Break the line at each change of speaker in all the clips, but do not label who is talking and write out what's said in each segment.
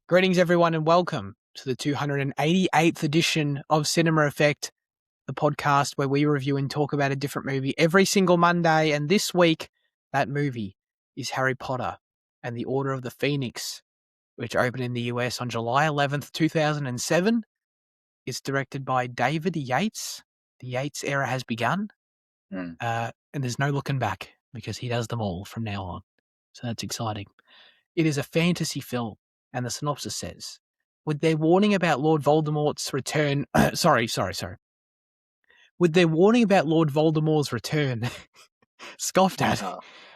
Greetings, everyone, and welcome to the 288th edition of Cinema Effect, the podcast where we review and talk about a different movie every single Monday. And this week, that movie is Harry Potter and the Order of the Phoenix, which opened in the US on July 11th, 2007. It's directed by David Yates. The Yates era has begun, and there's no looking back because he does them all from now on. So that's exciting. It is a fantasy film. And the synopsis says, with their warning about Lord Voldemort's return, with their warning about Lord Voldemort's return, scoffed at,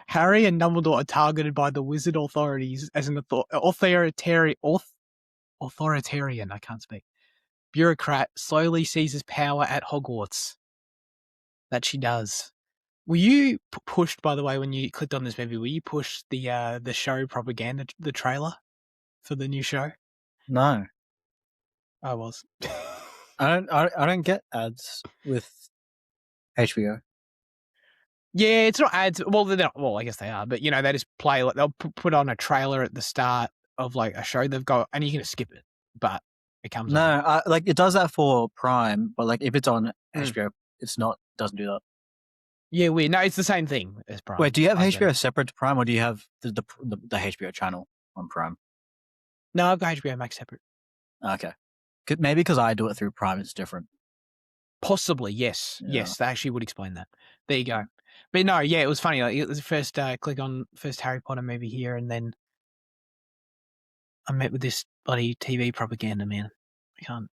Harry and Dumbledore are targeted by the wizard authorities as an authoritarian, I can't speak, bureaucrat slowly seizes power at Hogwarts. That she does. Were you pushed, by the way, when you clicked on this movie, were you pushed the show propaganda, the trailer for the new show?
No,
I was.
I don't get ads with HBO.
Yeah, it's not ads. Well, they're not. Well, I guess they are, but you know, they just play. Like, they'll put on a trailer at the start of like a show they've got, and you can just skip it. But it comes.
No, like it does that for Prime, but like if it's on HBO, it's not. Doesn't do that.
Yeah, weird. No, it's the same thing as Prime.
Wait, do you have HBO separate to Prime, or do you have the HBO channel on Prime?
No, I've got HBO Max separate.
Okay, maybe because I do it through Prime, it's different.
Possibly, yes. Yeah. Yes, they actually would explain that. There you go. But no, yeah, it was funny. Like, it was the first click on first Harry Potter movie here, and then I met with this bloody TV propaganda, man. I can't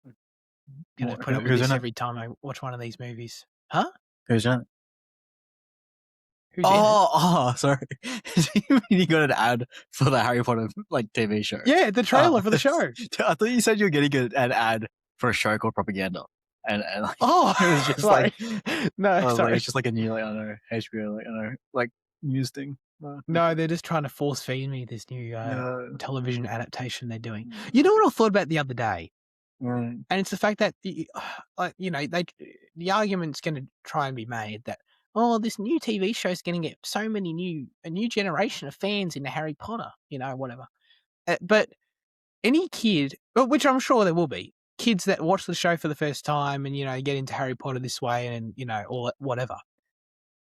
put up with this every time I watch one of these movies. Huh?
Who's in it?
Who's in it?
Sorry. You got an ad for the Harry Potter like TV show.
Yeah, the trailer for the show.
I thought you said you were getting an ad for a show called Propaganda. And like,
it was just
sorry.
Sorry.
It's just like a new, like, I don't know, HBO, like, I don't know, like news thing.
No, they're just trying to force feed me this new television adaptation they're doing. You know what I thought about the other day? And it's the fact that, the argument's going to try and be made that, this new TV show is going to get so many a new generation of fans into Harry Potter, whatever. But any kid, which I'm sure there will be, kids that watch the show for the first time and, get into Harry Potter this way and, all whatever.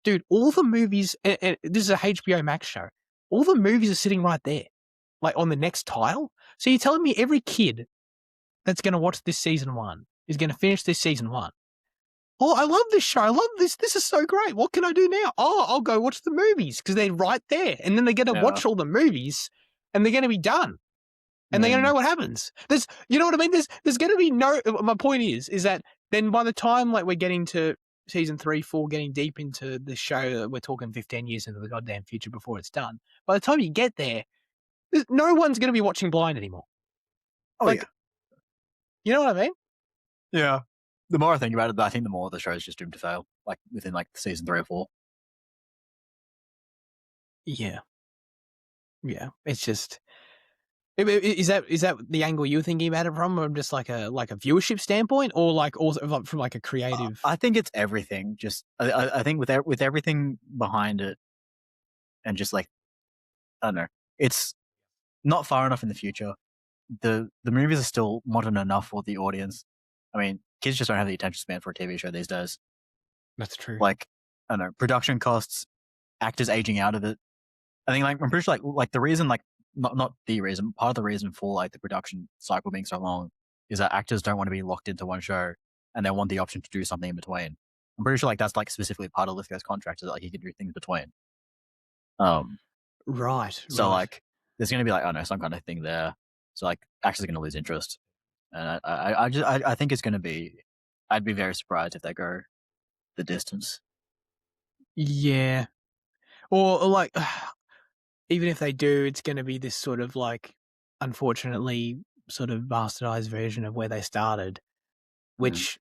Dude, all the movies, and this is a HBO Max show, all the movies are sitting right there, like on the next tile. So you're telling me every kid that's going to watch this season 1 is going to finish this season 1. Oh, I love this show. I love this. This is so great. What can I do now? Oh, I'll go watch the movies because they're right there. And then they're going to watch all the movies and they're going to be done. And they're going to know what happens. There's, you know what I mean? There's going to be my point is that then by the time like we're getting to season 3, 4, getting deep into the show, we're talking 15 years into the goddamn future before it's done. By the time you get there, no one's going to be watching blind anymore.
Oh, yeah.
You know what I mean?
Yeah. The more I think about it, I think the more the show is just doomed to fail, like within like season 3 or 4.
Yeah. Yeah. It's just, is that the angle you're thinking about it from just like a viewership standpoint, or like also from like a creative?
I think it's everything. Just I think with everything behind it, and just like, I don't know, it's not far enough in the future. The movies are still modern enough for the audience. I mean, kids just don't have the attention span for a TV show these days.
That's true.
Like, I don't know, production costs, actors aging out of it. I think, like, I'm pretty sure, like the reason, like, not the reason, part of the reason for like the production cycle being so long is that actors don't want to be locked into one show and they want the option to do something in between. I'm pretty sure like that's like specifically part of Lithgow's contract, is that like he can do things between.
Right.
So like there's going to be like, I don't know, some kind of thing there. So like actors are going to lose interest. And I think it's going to be, I'd be very surprised if they go the distance.
Yeah. Or like, even if they do, it's going to be this sort of like, unfortunately, sort of bastardized version of where they started, which,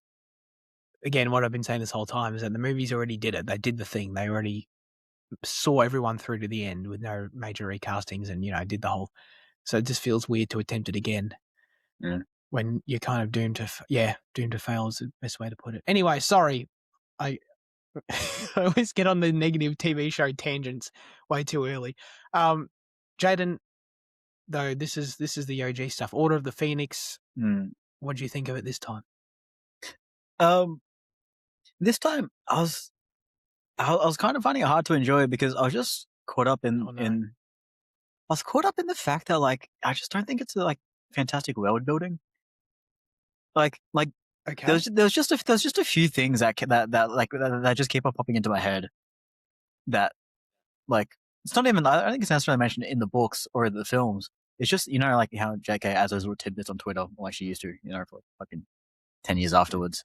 again, what I've been saying this whole time is that the movies already did it. They did the thing. They already saw everyone through to the end with no major recastings and, did the whole. So it just feels weird to attempt it again when you're kind of doomed to fail is the best way to put it. Anyway, sorry. I always get on the negative TV show tangents way too early. Jaden, though. This is the OG stuff. Order of the Phoenix.
Mm.
What do you think of it this time?
This time I was kind of finding it hard to enjoy because I was just caught up in I was caught up in the fact that like I just don't think it's like fantastic world building. Like
Okay.
there's just a few things that just keep on popping into my head that like it's not even, I don't think it's necessarily mentioned in the books or the films. It's just, you know, like how JK adds those little tidbits on Twitter like she used to, you know, for fucking 10 years afterwards.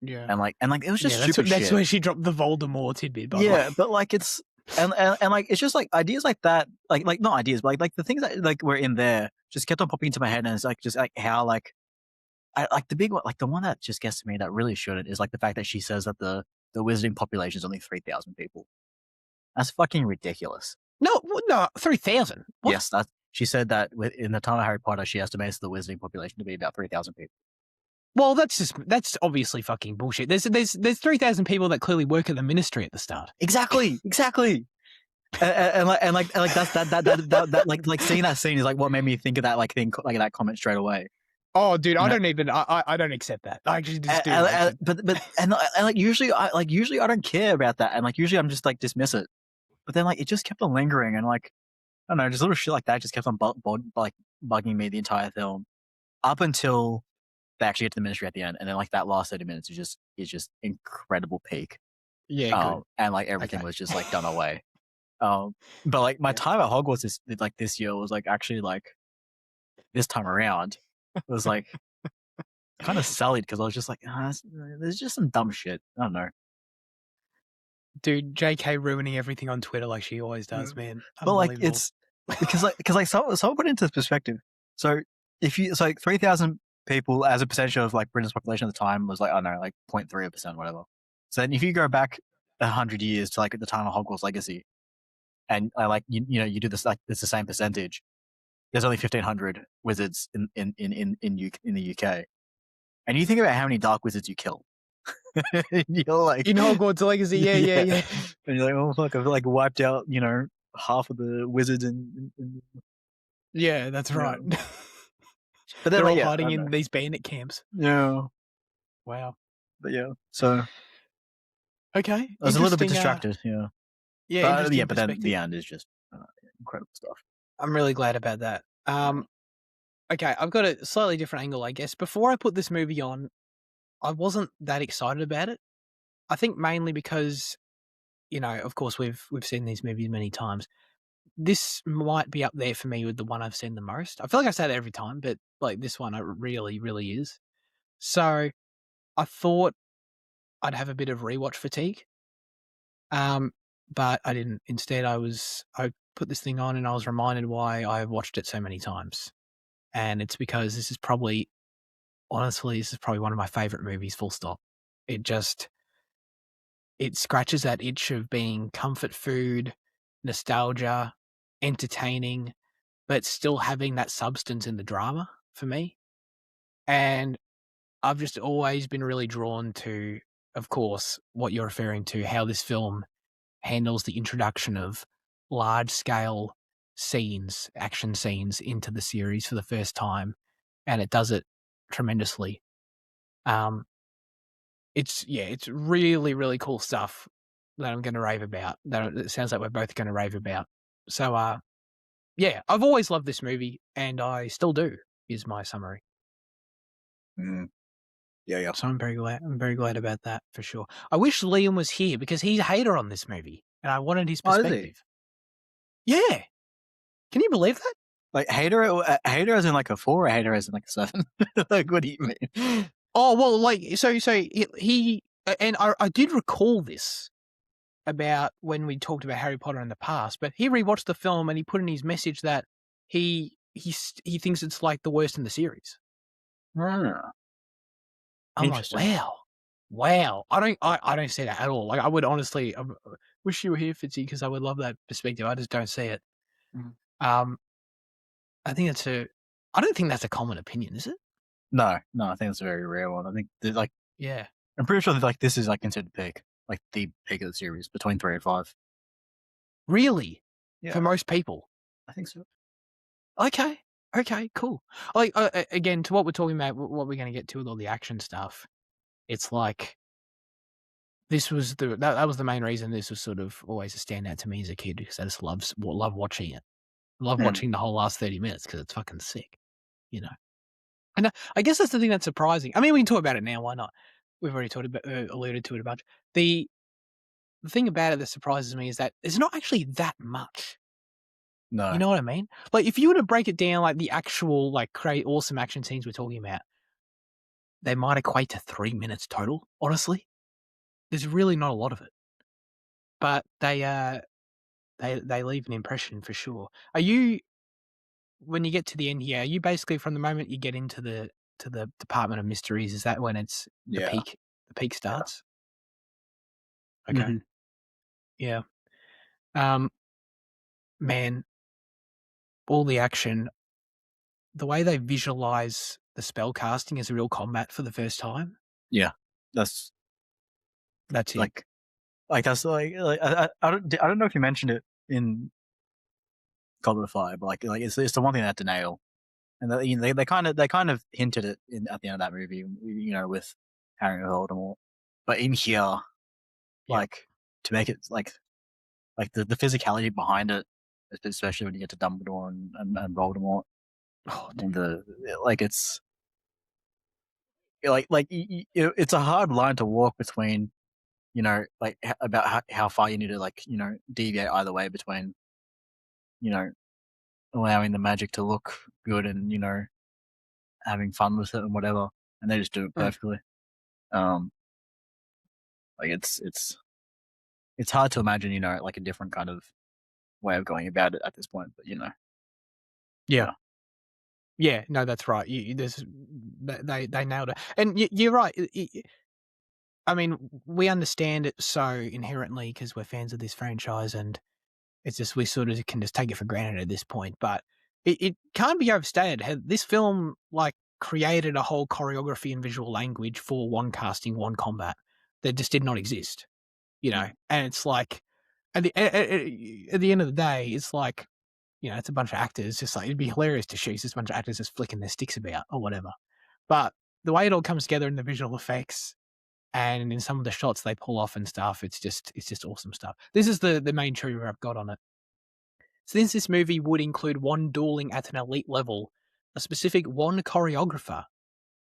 Yeah.
And like it was just
that's
stupid shit.
That's where she dropped the Voldemort tidbit, by the way.
Yeah, but like it's and like it's just like ideas like that, like not ideas, but like the things that like were in there just kept on popping into my head, and it's like just like how like I like the big one, like the one that just gets to me that really shouldn't is like the fact that she says that the wizarding population is only 3,000 people. That's fucking ridiculous.
No, 3,000.
Yes, that she said that in the time of Harry Potter, she estimates the wizarding population to be about 3,000 people.
Well, that's obviously fucking bullshit. There's 3,000 people that clearly work at the ministry at the start.
Exactly. and like that's that like seeing that scene is like what made me think of that like thing, like that comment straight away.
Oh, dude, I don't accept that. I actually just do.
And like usually I don't care about that, and like usually I'm just like dismiss it. But then like it just kept on lingering, and like I don't know, just little shit like that just kept on like bugging me the entire film, up until they actually get to the ministry at the end, and then like that last 30 minutes is just incredible peak.
Yeah,
and like everything was just like done away. But like my time at Hogwarts this year was like actually like this time around was like kind of sullied because I was just like, there's just some dumb shit. I don't know.
Dude, JK ruining everything on Twitter like she always does, man.
But like it's because someone put it into perspective. So it's like 3,000 people as a percentage of like Britain's population at the time was like, I don't know, like 0.3%, whatever. So then if you go back 100 years to like at the time of Hogwarts Legacy, and like you do this, like it's the same percentage. There's only 1,500 wizards in the UK, and you think about how many dark wizards you kill. You're like
in Hogwarts Legacy, yeah.
And you're like, oh fuck, I've like wiped out half of the wizards in
yeah, that's right.
But
they're all hiding in these bandit camps.
Yeah.
Wow.
But yeah, so
okay,
I was a little bit distracted. Yeah. But then the end is just incredible stuff.
I'm really glad about that. Okay, I've got a slightly different angle, I guess. Before I put this movie on, I wasn't that excited about it. I think mainly because, of course, we've seen these movies many times. This might be up there for me with the one I've seen the most. I feel like I say that every time, but like this one, it really, really is. So I thought I'd have a bit of rewatch fatigue. But I didn't. Instead, I put this thing on and I was reminded why I've watched it so many times. And it's because this is probably one of my favorite movies, full stop. It scratches that itch of being comfort food, nostalgia, entertaining, but still having that substance in the drama for me. And I've just always been really drawn to, of course, what you're referring to, how this film handles the introduction of large-scale action scenes into the series for the first time, and it does it tremendously. It's really, really cool stuff that I'm going to rave about. That it sounds like we're both going to rave about. So, yeah, I've always loved this movie, and I still do. Is my summary.
Yeah.
So I'm very glad about that for sure. I wish Liam was here because he's a hater on this movie, and I wanted his perspective. Yeah, can you believe that?
Like hater as in like a 4, or hater as in like a 7? Like what do you mean?
Oh well, like so he and I did recall this about when we talked about Harry Potter in the past, but he rewatched the film and he put in his message that he thinks it's like the worst in the series. I'm like, wow. I don't see that at all. Like I would honestly, I wish you were here, Fitzy, because I would love that perspective. I just don't see it. I think I don't think that's a common opinion, is it?
No, I think it's a very rare one. I think like,
yeah,
I'm pretty sure that like this is like considered peak, like the peak of the series between 3 and 5.
Really?
Yeah.
For most people,
I think so.
Okay. Okay, cool. Like, again, to what we're talking about, what we're gonna get to with all the action stuff, it's like this was that was the main reason this was sort of always a standout to me as a kid because I just love watching it. Love
Mm,
watching the whole last 30 minutes because it's fucking sick, you know? And I guess that's the thing that's surprising. I mean, we can talk about it now, why not? We've already talked about alluded to it a bunch. The the thing about it that surprises me is that there's not actually that much. You
no,
know what I mean? Like, if you were to break it down, like, the actual, like, great awesome action scenes we're talking about, they might equate to 3 minutes total, honestly. There's really not a lot of it, but they leave an impression for sure. Are you when you get to the end here, are you basically from the moment you get into the Department of Mysteries, is that when it's
yeah,
the peak
yeah.
starts? Okay.
Hmm.
Yeah. Um, man, all the action, the way they visualize the spell casting as a real combat for the first time,
Yeah, that's
that's it.
like that's I don't know if you mentioned it in Goblet of Fire, but it's the one thing they had to nail, and they kind of hinted it in at the end of that movie, with Harry and Voldemort, but in here,
Yeah.
like to make it the physicality behind it, especially when you get to Dumbledore and Voldemort,
Oh,
and
dude.
the it's it's a hard line to walk between about how far you need to deviate either way between you know allowing the magic to look good and having fun with it and whatever, and they just do it
Mm.
perfectly. Um, it's hard to imagine like a different kind of way of going about it at this point, but
Yeah.
yeah,
Yeah, no, that's right. There's they nailed it, and you're right. I mean, we understand it so inherently because we're fans of this franchise, and it's just we sort of can just take it for granted at this point. But it can't be overstated. This film like created a whole choreography and visual language for one casting, one combat that just did not exist. You know,
yeah,
and it's like at the end of the day, it's like it's a bunch of actors. Just like it'd be hilarious to shoot just a bunch of actors just flicking their sticks about or whatever. But the way it all comes together in the visual effects and in some of the shots they pull off and stuff, it's just awesome stuff. This is the main trivia I've got on it. Since this movie would include one dueling at an elite level, a specific one choreographer,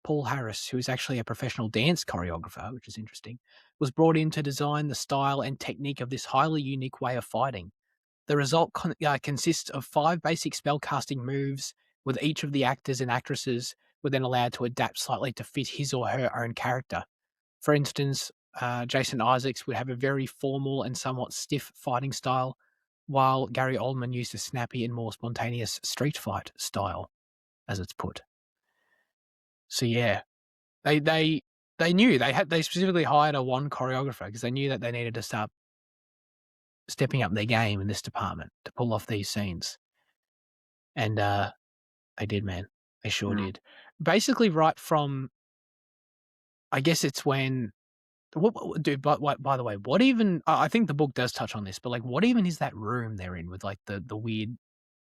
Paul Harris, who is actually a professional dance choreographer, which is interesting, was brought in to design the style and technique of this highly unique way of fighting. The result consists of 5 basic spellcasting moves, with each of the actors and actresses were then allowed to adapt slightly to fit his or her own character. For instance, Jason Isaacs would have a very formal and somewhat stiff fighting style, while Gary Oldman used a snappy and more spontaneous street fight style, as it's put. So yeah, they knew they specifically hired a one choreographer because they knew that they needed to start stepping up their game in this department to pull off these scenes, and they did, man. They sure
mm.
did. Basically, right from I guess it's when dude, but by the way, what even I think the book does touch on this, but, like, what even is that room they're in with, like, the weird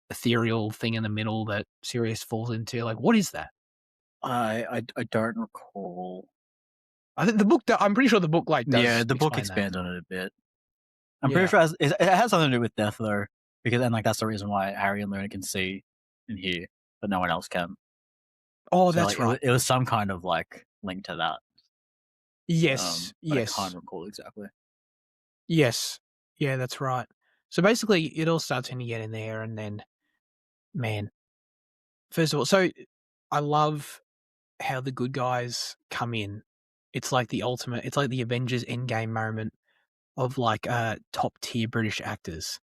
ethereal thing in the middle that Sirius falls into? Like, what is that?
I don't recall.
I think the book I'm pretty sure the book, like,
Yeah,
does
the book
explain that.
expands on it a bit. I'm pretty
Yeah.
sure it has something to do with death though, because then that's the reason why Harry and Luna can see and hear, but no one else can.
Oh,
So
that's right.
it was some kind of link to that,
Yes,
but I can't
yes,
recall exactly.
yes. Yeah, that's right. So, basically, it all starts when you get in there, and then, man, first of all I love how the good guys come in. It's like the Avengers Endgame moment of, like, top tier British actors.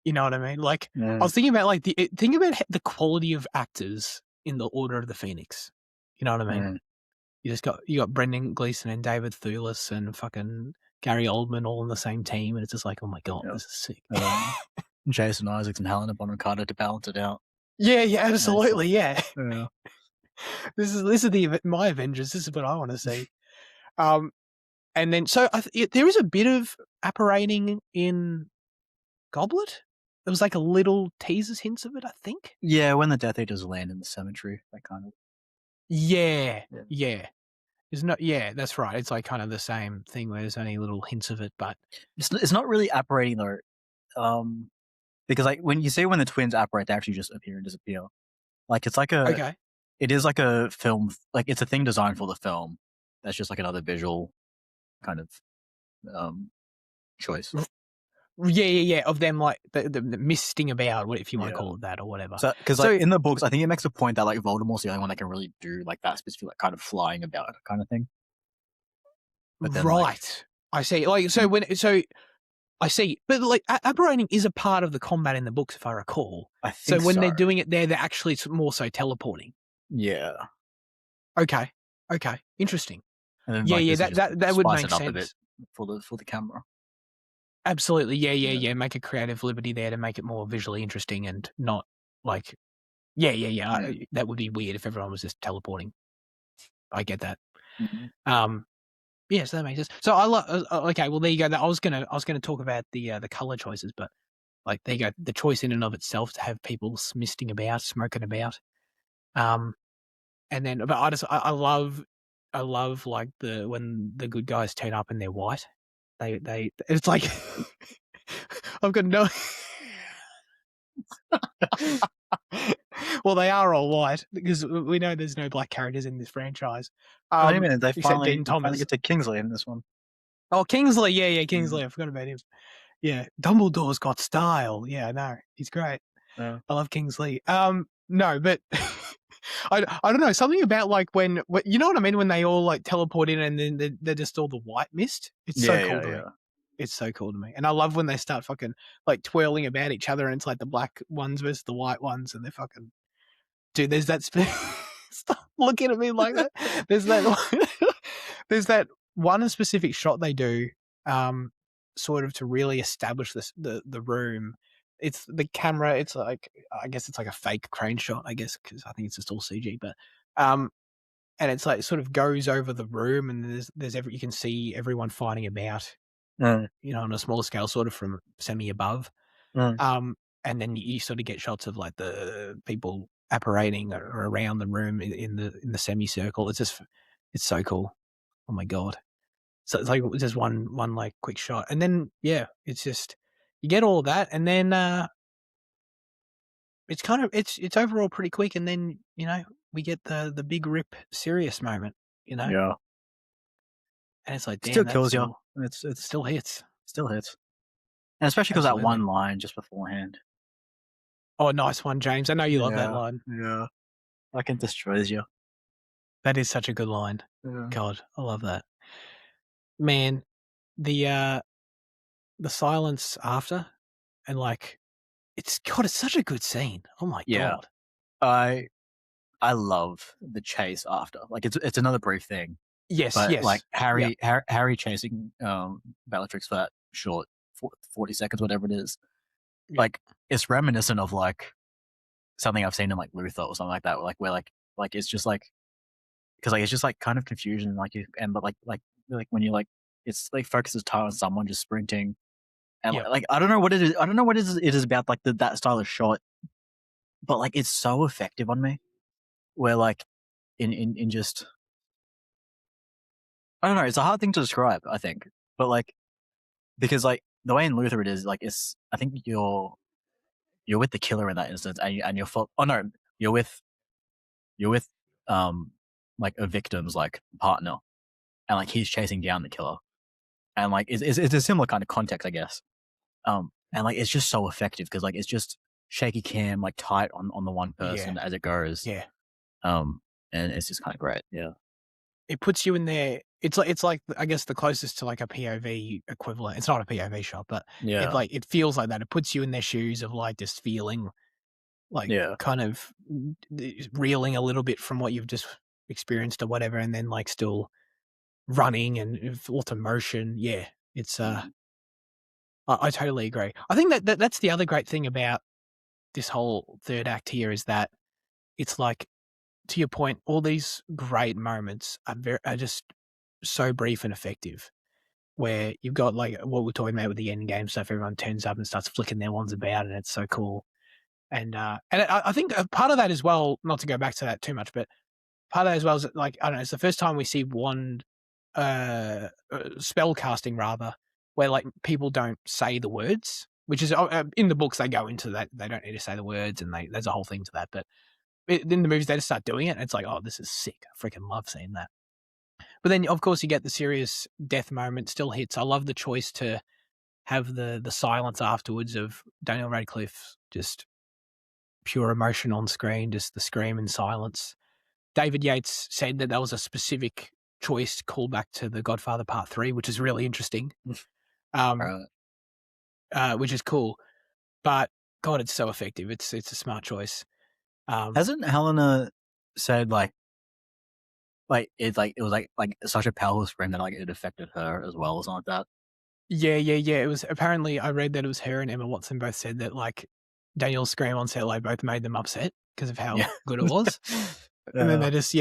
You know what I mean? Like, I
Mm,
was thinking about, like, think about the quality of actors in the Order of the Phoenix. You know what I mean?
mm,
You got Brendan Gleeson and David Thewlis and fucking Gary Oldman all on the same team, and it's just like, "Oh my god,
yeah.
this is sick."
Um, Jason Isaacs and Helena Bonham Carter to balance it out.
Yeah, yeah,
And it's
absolutely, yeah.
yeah.
This is my Avengers. This is what I wanna see. Um, and then so there is a bit of apparating in Goblet? there was like a little teasers hints of it, I think.
Yeah, when the Death Eaters land in the cemetery, that kind of.
Yeah,
Yeah.
yeah. There's not. Yeah, that's right. It's like kind of the same thing where there's only little hints of it, but
It's not really apparating though, because like when the twins apparate, they actually just appear and disappear. Like
okay.
it is like a film, like it's a thing designed for the film. That's just like another visual kind of choice.
Yeah, yeah, yeah. Of them like the misting about, if you want to
Yeah.
call it that or whatever.
So, because like
So
in the books, I think it makes a point that like Voldemort's the only one that can really do like that specific like kind of flying about kind of thing. But then like,
right, I see. Like so I see, but like apparating is a part of the combat in the books, if I recall.
I
So
think
when
so.
they're doing it there, they're actually more so teleporting.
Yeah.
Okay, okay, interesting.
And then
Yeah,
like
yeah,
this, you just
that would
spice
make
it up a bit
sense.
for the camera.
Absolutely, yeah, yeah,
Yeah.
yeah. Make a creative liberty there to make it more visually interesting and not like, yeah, yeah, yeah. That would be weird if everyone was just teleporting. I get that.
Mm-hmm.
Yeah, so that makes sense. So I love. Okay, well there you go. I was gonna talk about the color choices, but like there you go. The choice in and of itself to have people misting about, smoking about. And then, but I love like when the good guys turn up and they're white. It's like I've got no. Well, they are all white because we know there's no black characters in this franchise,
Wait a minute,
except Dean
they finally
Thomas.
get to Kingsley in this one.
Oh, Kingsley, yeah, yeah, Kingsley.
Mm.
I forgot about him. Yeah, Dumbledore's got style. Yeah, I know he's great.
Yeah.
I love Kingsley. No, but I don't know, something about like when you know what I mean, when they all like teleport in and then they're just all the white mist. It's so
Yeah,
cool
yeah,
to me.
yeah.
It's so cool to me, and I love when they start fucking like twirling about each other, and it's like the black ones versus the white ones, and they're fucking dude. There's that. Stop looking at me like that. There's that. There's that one specific shot they do, sort of to really establish the room. It's the camera. It's like I guess it's like a fake crane shot. I guess because I think it's just all CG. But and it's like it sort of goes over the room, and there's you can see everyone fighting about,
Mm,
you know, on a smaller scale, sort of from semi above.
mm.
And then you sort of get shots of like the people apparating or around the room in the semicircle. It's so cool. Oh my god! So it's like just one like quick shot, and then yeah, it's just you get all of that, and then it's kind of it's overall pretty quick, and then you know we get the big rip serious moment, you know,
Yeah.
and it's like
Still
damn, that
kills you. It's
still hits
still hits. And especially because that
absolutely.
one line just beforehand.
Oh, nice one, James. I know you love that
Yeah.
line.
Yeah. Fucking destroys you.
That is such a good line.
Yeah.
God, I love that. Man, the the silence after and like it's God, it's such a good scene. Oh my
Yeah.
god.
I I love the chase after. Like it's another brief thing.
Yes,
But like
yes. Yeah.
Harry chasing Bellatrix for that short 40 seconds, whatever it is,
Yeah.
like it's reminiscent of like something I've seen in like Luther or something like that, where like it's just like because like it's just like kind of confusion, like you and but like when you like it's like focuses time on someone just sprinting and
Yeah.
like I don't know what it is. I don't know what it is about like that style of shot, but like it's so effective on me. Where like in just I don't know, it's a hard thing to describe. I think, but like because like the way in Luther it is like it's I think you're with the killer in that instance and you're oh no you're with um like a victim's like partner and like he's chasing down the killer and like it's a similar kind of context I guess and like it's just so effective because like it's just shaky cam like tight on the one
Yeah.
person as it goes
Yeah.
um and it's just kind of great yeah
It puts you in there. It's like I guess the closest to like a POV equivalent. It's not a POV shot, but
yeah
it feels like that. It puts you in their shoes of like just feeling like
yeah
kind of reeling a little bit from what you've just experienced or whatever, and then like still running and lots of motion. Yeah. It's I totally agree. I think that's the other great thing about this whole third act here is that it's like, to your point, all these great moments are just so brief and effective. where you've got like what we're talking about with the end game stuff. Everyone turns up and starts flicking their wands about, and it's so cool. And I think part of that as well, not to go back to that too much, but part of that as well is that, like, I don't know, it's the first time we see wand spell casting rather, where like people don't say the words, which is in the books they go into that they don't need to say the words, and there's a whole thing to that. But in the movies they just start doing it, and it's like, oh, this is sick. I freaking love seeing that. But then of course you get the serious death moment still hits. I love the choice to have the silence afterwards of Daniel Radcliffe, just pure emotion on screen, just the scream and silence. David Yates said that was a specific choice to call back to The Godfather Part 3, which is really interesting,
Right.
which is cool. But God, it's so effective. It's a smart choice.
Hasn't Helena said like it was like such a powerful scream that like it affected her as well or something like that?
Yeah. It was apparently I read that it was her and Emma Watson both said that like Daniel's scream on set like both made them upset because of how
Yeah.
good it was. And then they just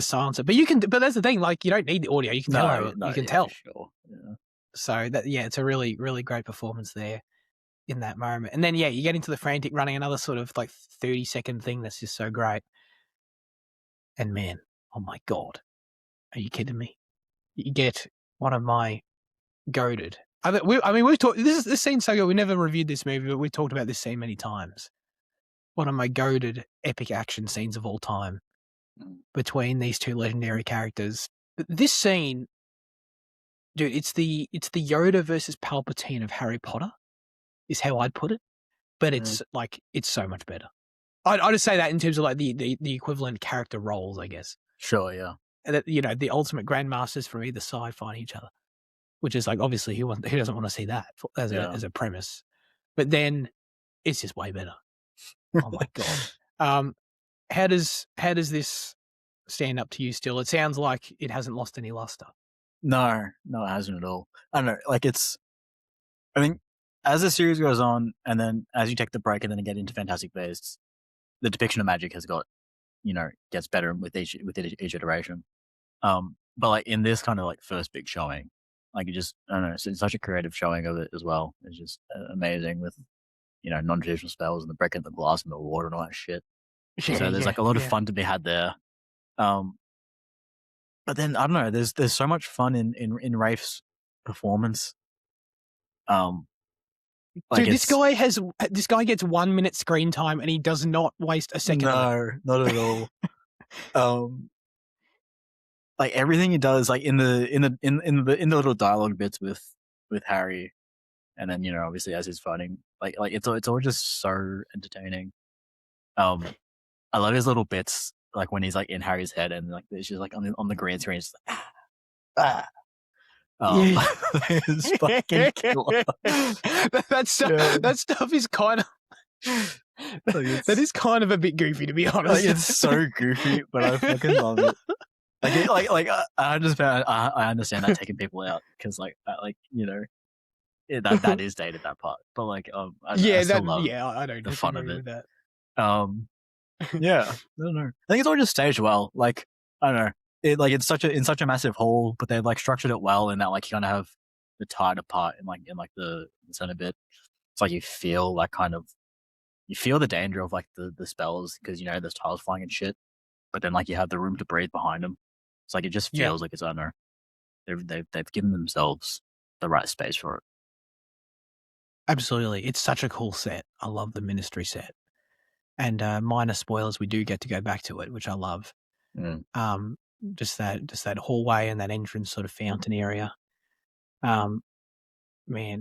silence it. But that's the thing, like you don't need the audio. You can tell. You can tell.
For sure. Yeah.
So it's a really, really great performance there in that moment. And then you get into the frantic running, another sort of like 30-second thing that's just so great. And man, oh my God. Are you kidding me? You get one of my goated. We've talked this scene's so good. We never reviewed this movie, but we've talked about this scene many times. One of my goated epic action scenes of all time between these two legendary characters. This scene, dude, it's the Yoda versus Palpatine of Harry Potter, is how I'd put it. But it's like it's so much better. I'd just say that in terms of like the equivalent character roles, I guess.
Sure, yeah.
That, the ultimate grandmasters from either side find each other, which is like obviously who doesn't want to see that as a premise. But then it's just way better. Oh my God. How does this stand up to you still? It sounds like it hasn't lost any luster.
No, it hasn't at all. I don't know. Like I think as the series goes on, and then as you take the break, and then get into Fantastic Beasts, the depiction of magic has got, gets better with each iteration. But like in this kind of like first big showing, like I don't know, it's such a creative showing of it as well. It's just amazing with non-traditional spells and the breaking the glass and the water and all that shit. So there's like a lot of fun to be had there. But then I don't know. There's so much fun in Rafe's performance.
Dude, this guy gets 1 minute screen time and he does not waste a second.
No, not at all. Like everything he does, like in the little dialogue bits with Harry, and then obviously as he's fighting, like it's all just so entertaining. I love his little bits, like when he's like in Harry's head and like it's just like on the green screen, it's like it's fucking killer.
That stuff is kind of that is kind of a bit goofy, to be honest.
Like, it's so goofy, but I fucking love it. I understand that taking people out because that is dated, that part, but like I don't the fun of it.
That.
Yeah, I don't know. I think it's all just staged well. Like I don't know. It's in such a massive hall, but they've like structured it well in that like you kind of have the tied apart in the center bit. It's like you feel the danger of like the spells because there's tiles flying and shit, but then like you have the room to breathe behind them. It's like it just feels like it's, I don't know, they've given themselves the right space for it.
Absolutely, it's such a cool set. I love the Ministry set, and minor spoilers, we do get to go back to it, which I love. Just that hallway and that entrance sort of fountain area. Man,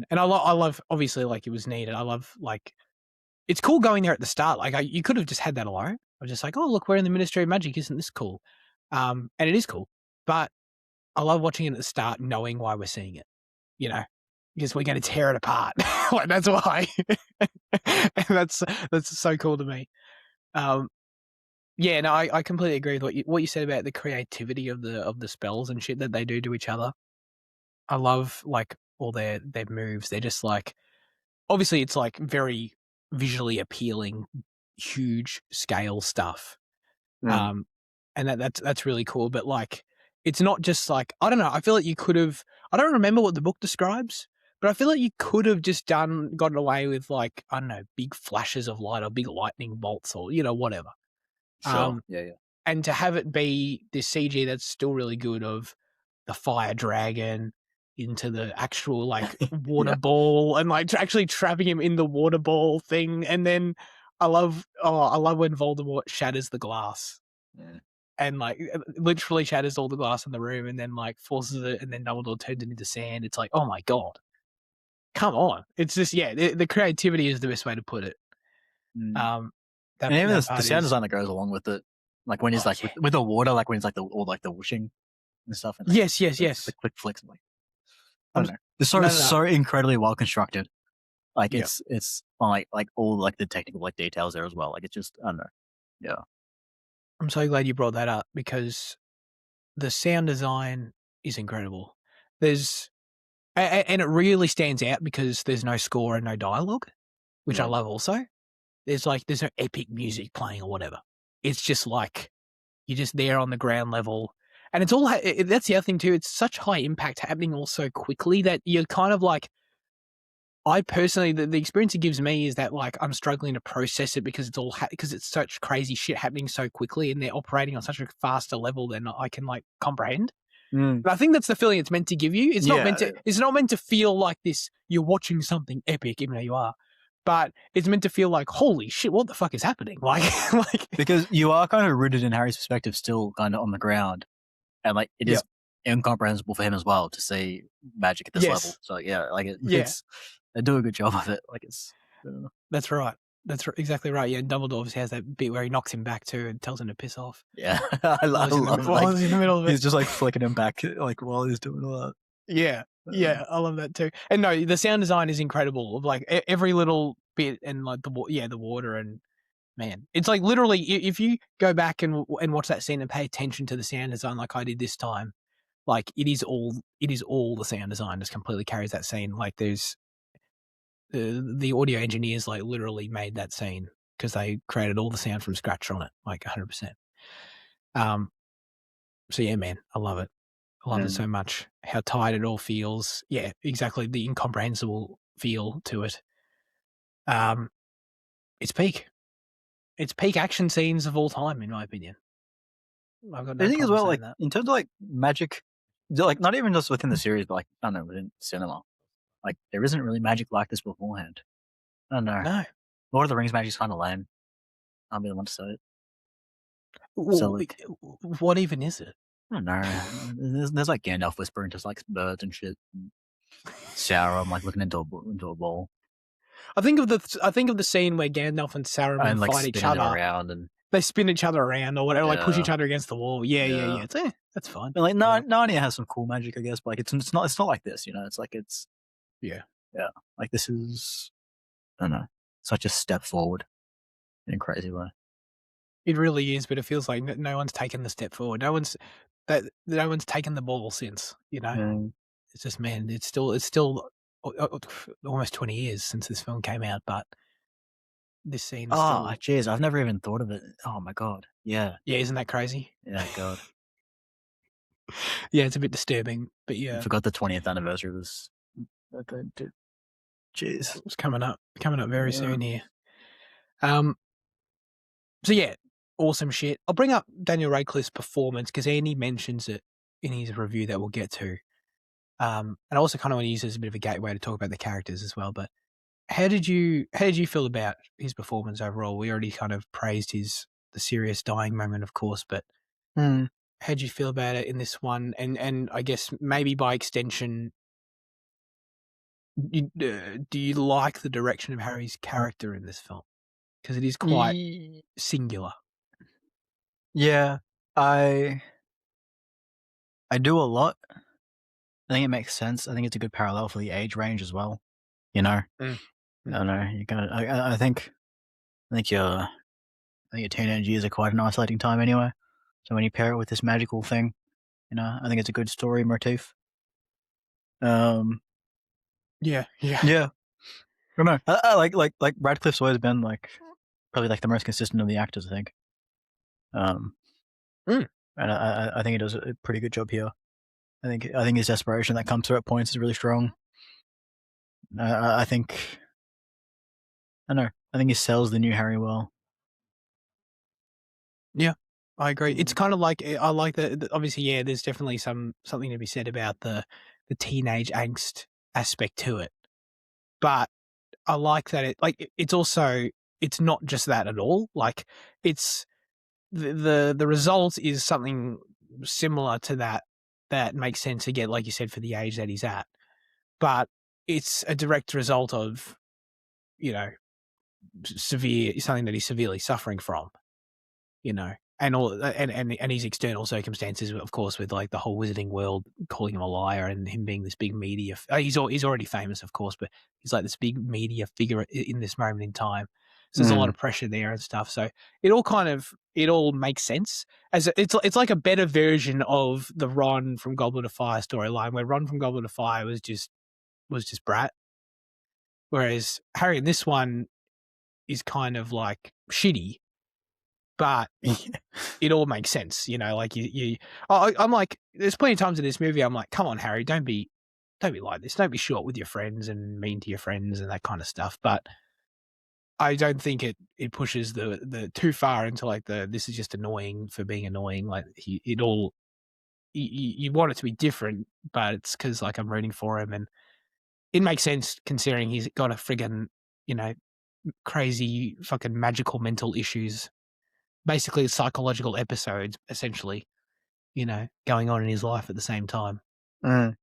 and I love obviously like it was needed. I love like it's cool going there at the start. Like you could have just had that alone. I was just like, oh look, we're in the Ministry of Magic. Isn't this cool? And it is cool, but I love watching it at the start, knowing why we're seeing it. Because we're going to tear it apart. Like that's why. And that's so cool to me. Yeah, no, I completely agree with what you said about the creativity of the spells and shit that they do to each other. I love like all their moves. They're just like obviously it's like very visually appealing, huge scale stuff. And that's really cool. But like it's not just like, I don't know, I feel like you could have, I don't remember what the book describes, but I feel like you could have just gotten away with like, I don't know, big flashes of light or big lightning bolts or, whatever.
Sure. Yeah.
And to have it be this CG that's still really good of the fire dragon into the actual like water
Yeah.
ball and like actually trapping him in the water ball thing. And then I love when Voldemort shatters the glass
Yeah.
and like literally shatters all the glass in the room and then like forces it and then Dumbledore turns it into sand. It's like, oh my God, come on. It's just, yeah, the creativity is the best way to put it.
Mm.
Um,
And even
that
the
part
sound
is,
design that goes along with it, like when he's
oh
like
yeah.
with the water, like when it's like the whooshing and stuff, and like
Yes, yes,
the
yes.
click flicks, and like I
I'm
don't know. The story
no,
is
no, no.
so incredibly well constructed. Like
Yeah.
it's on like all like the technical like details there as well. Like it's just I don't know. Yeah.
I'm so glad you brought that up because the sound design is incredible. There's and it really stands out because there's no score and no dialogue, which I
Yeah.
love also. There's no epic music playing or whatever. It's just like you're just there on the ground level. And it's all that's the other thing too. It's such high impact happening all so quickly that you're kind of like, I personally, the experience it gives me is that like I'm struggling to process it because because it's such crazy shit happening so quickly and they're operating on such a faster level than I can like comprehend.
Mm.
But I think that's the feeling it's meant to give you.
Yeah.
It's not meant to feel like this. You're watching something epic, even though you are, but it's meant to feel like, holy shit, what the fuck is happening? Like,
Because you are kind of rooted in Harry's perspective, still kind of on the ground, and like it
yeah,
is incomprehensible for him as well to see magic at this level.
yes,
So yeah, like
yeah,
it's they do a good job of it. Like it's
that's right. Exactly right. Yeah, and Dumbledore obviously has that bit where he knocks him back too and tells him to piss off
yeah, I love
while
like
he's in the middle of it.
he's just like flicking him back like while he's doing all that.
Yeah, yeah, I love that too. And no, the sound design is incredible. Of like every little bit and like the water and man, it's like literally if you go back and watch that scene and pay attention to the sound design like I did this time, like it is all the sound design just completely carries that scene. Like there's the audio engineers like literally made that scene because they created all the sound from scratch on it, like 100%. Um, so yeah, man, I love it. I love it
And
so much. How tight it all feels. Yeah, exactly. The incomprehensible feel to it. Um, it's peak. It's peak action scenes of all time, in my opinion. I've got
I
no
think as
problem
well,
saying
like
that.
in terms of like magic, like not even just within the series, but like I don't know within cinema, like there isn't really magic like this beforehand. I don't know.
No.
Lord of the Rings magic's kind of lame. I'll be the one to say it. So
Well,
like
what even is it?
I don't know. There's like Gandalf whispering to like birds and shit. And Sauron like looking into a ball
I think of the scene where Gandalf and Saruman
and like
fight each
spinning it
other.
around and
They spin each other around or whatever, like push
yeah,
each other against the wall. Yeah, yeah,
yeah.
yeah. That's fine.
And like
You know?
Narnia has some cool magic, I guess, but like it's not like this, you know. It's like it's
Yeah.
yeah, like this is I don't know, such a step forward in a crazy way.
It really is, but it feels like no one's taken the step forward. No one's taken the ball since, you know?
And
It's just, man, it's still almost 20 years since this film came out, but this scene is
oh,
still,
jeez, I've never even thought of it. Oh my god, yeah,
yeah, isn't that crazy?
yeah, god,
Yeah, it's a bit disturbing, but
I
yeah,
forgot the 20th anniversary was. Jeez,
it's coming up very
yeah.
soon here. Um, so yeah, awesome shit. I'll bring up Daniel Radcliffe's performance because Andy mentions it in his review that we'll get to. And I also kind of want to use it as a bit of a gateway to talk about the characters as well. But how did you feel about his performance overall? We already kind of praised the serious dying moment, of course, but
Hmm.
how did you feel about it in this one? And I guess maybe by extension, do you like the direction of Harry's character in this film? Because it is quite
Ye-
singular.
Yeah, I I do a lot. I think it makes sense. I think it's a good parallel for the age range as well. You know,
Mm,
I
mm.
don't know. You got. I think your teenage years are quite an isolating time anyway. So when you pair it with this magical thing, you know, I think it's a good story motif. Um,
Yeah, yeah.
yeah, I don't know. I like Radcliffe's always been like probably like the most consistent of the actors. I think. Um,
Mm.
and I think he does a pretty good job here. I think his desperation that comes through at points is really strong. I think I don't know. I think he sells the new Harry well.
Yeah, I agree. It's
Mm.
kind of like I like obviously, yeah. There's definitely something to be said about the teenage angst aspect to it, but I like that it's also it's not just that at all. Like it's the result is something similar to that that makes sense again, like you said, for the age that he's at. But it's a direct result of you know severe something that he's severely suffering from. You know, and all and his external circumstances, of course, with like the whole wizarding world calling him a liar and him being this big media. He's already famous, of course, but he's like this big media figure in this moment in time. So there's a lot
Mm.
of pressure there and stuff. So it all makes sense it's like a better version of the Ron from Goblet of Fire storyline, where Ron from Goblet of Fire was just brat, whereas Harry in this one is kind of like shitty, but it all makes sense, like I'm like, there's plenty of times in this movie I'm like, come on, Harry, don't be like this. Don't be short with your friends and mean to your friends and that kind of stuff. But I don't think it pushes the too far into like this is just annoying for being annoying. Like you want it to be different, but it's because like I'm rooting for him and it makes sense considering he's got a friggin', you know, crazy fucking magical mental issues, basically psychological episodes, essentially, going on in his life at the same time.
Mm.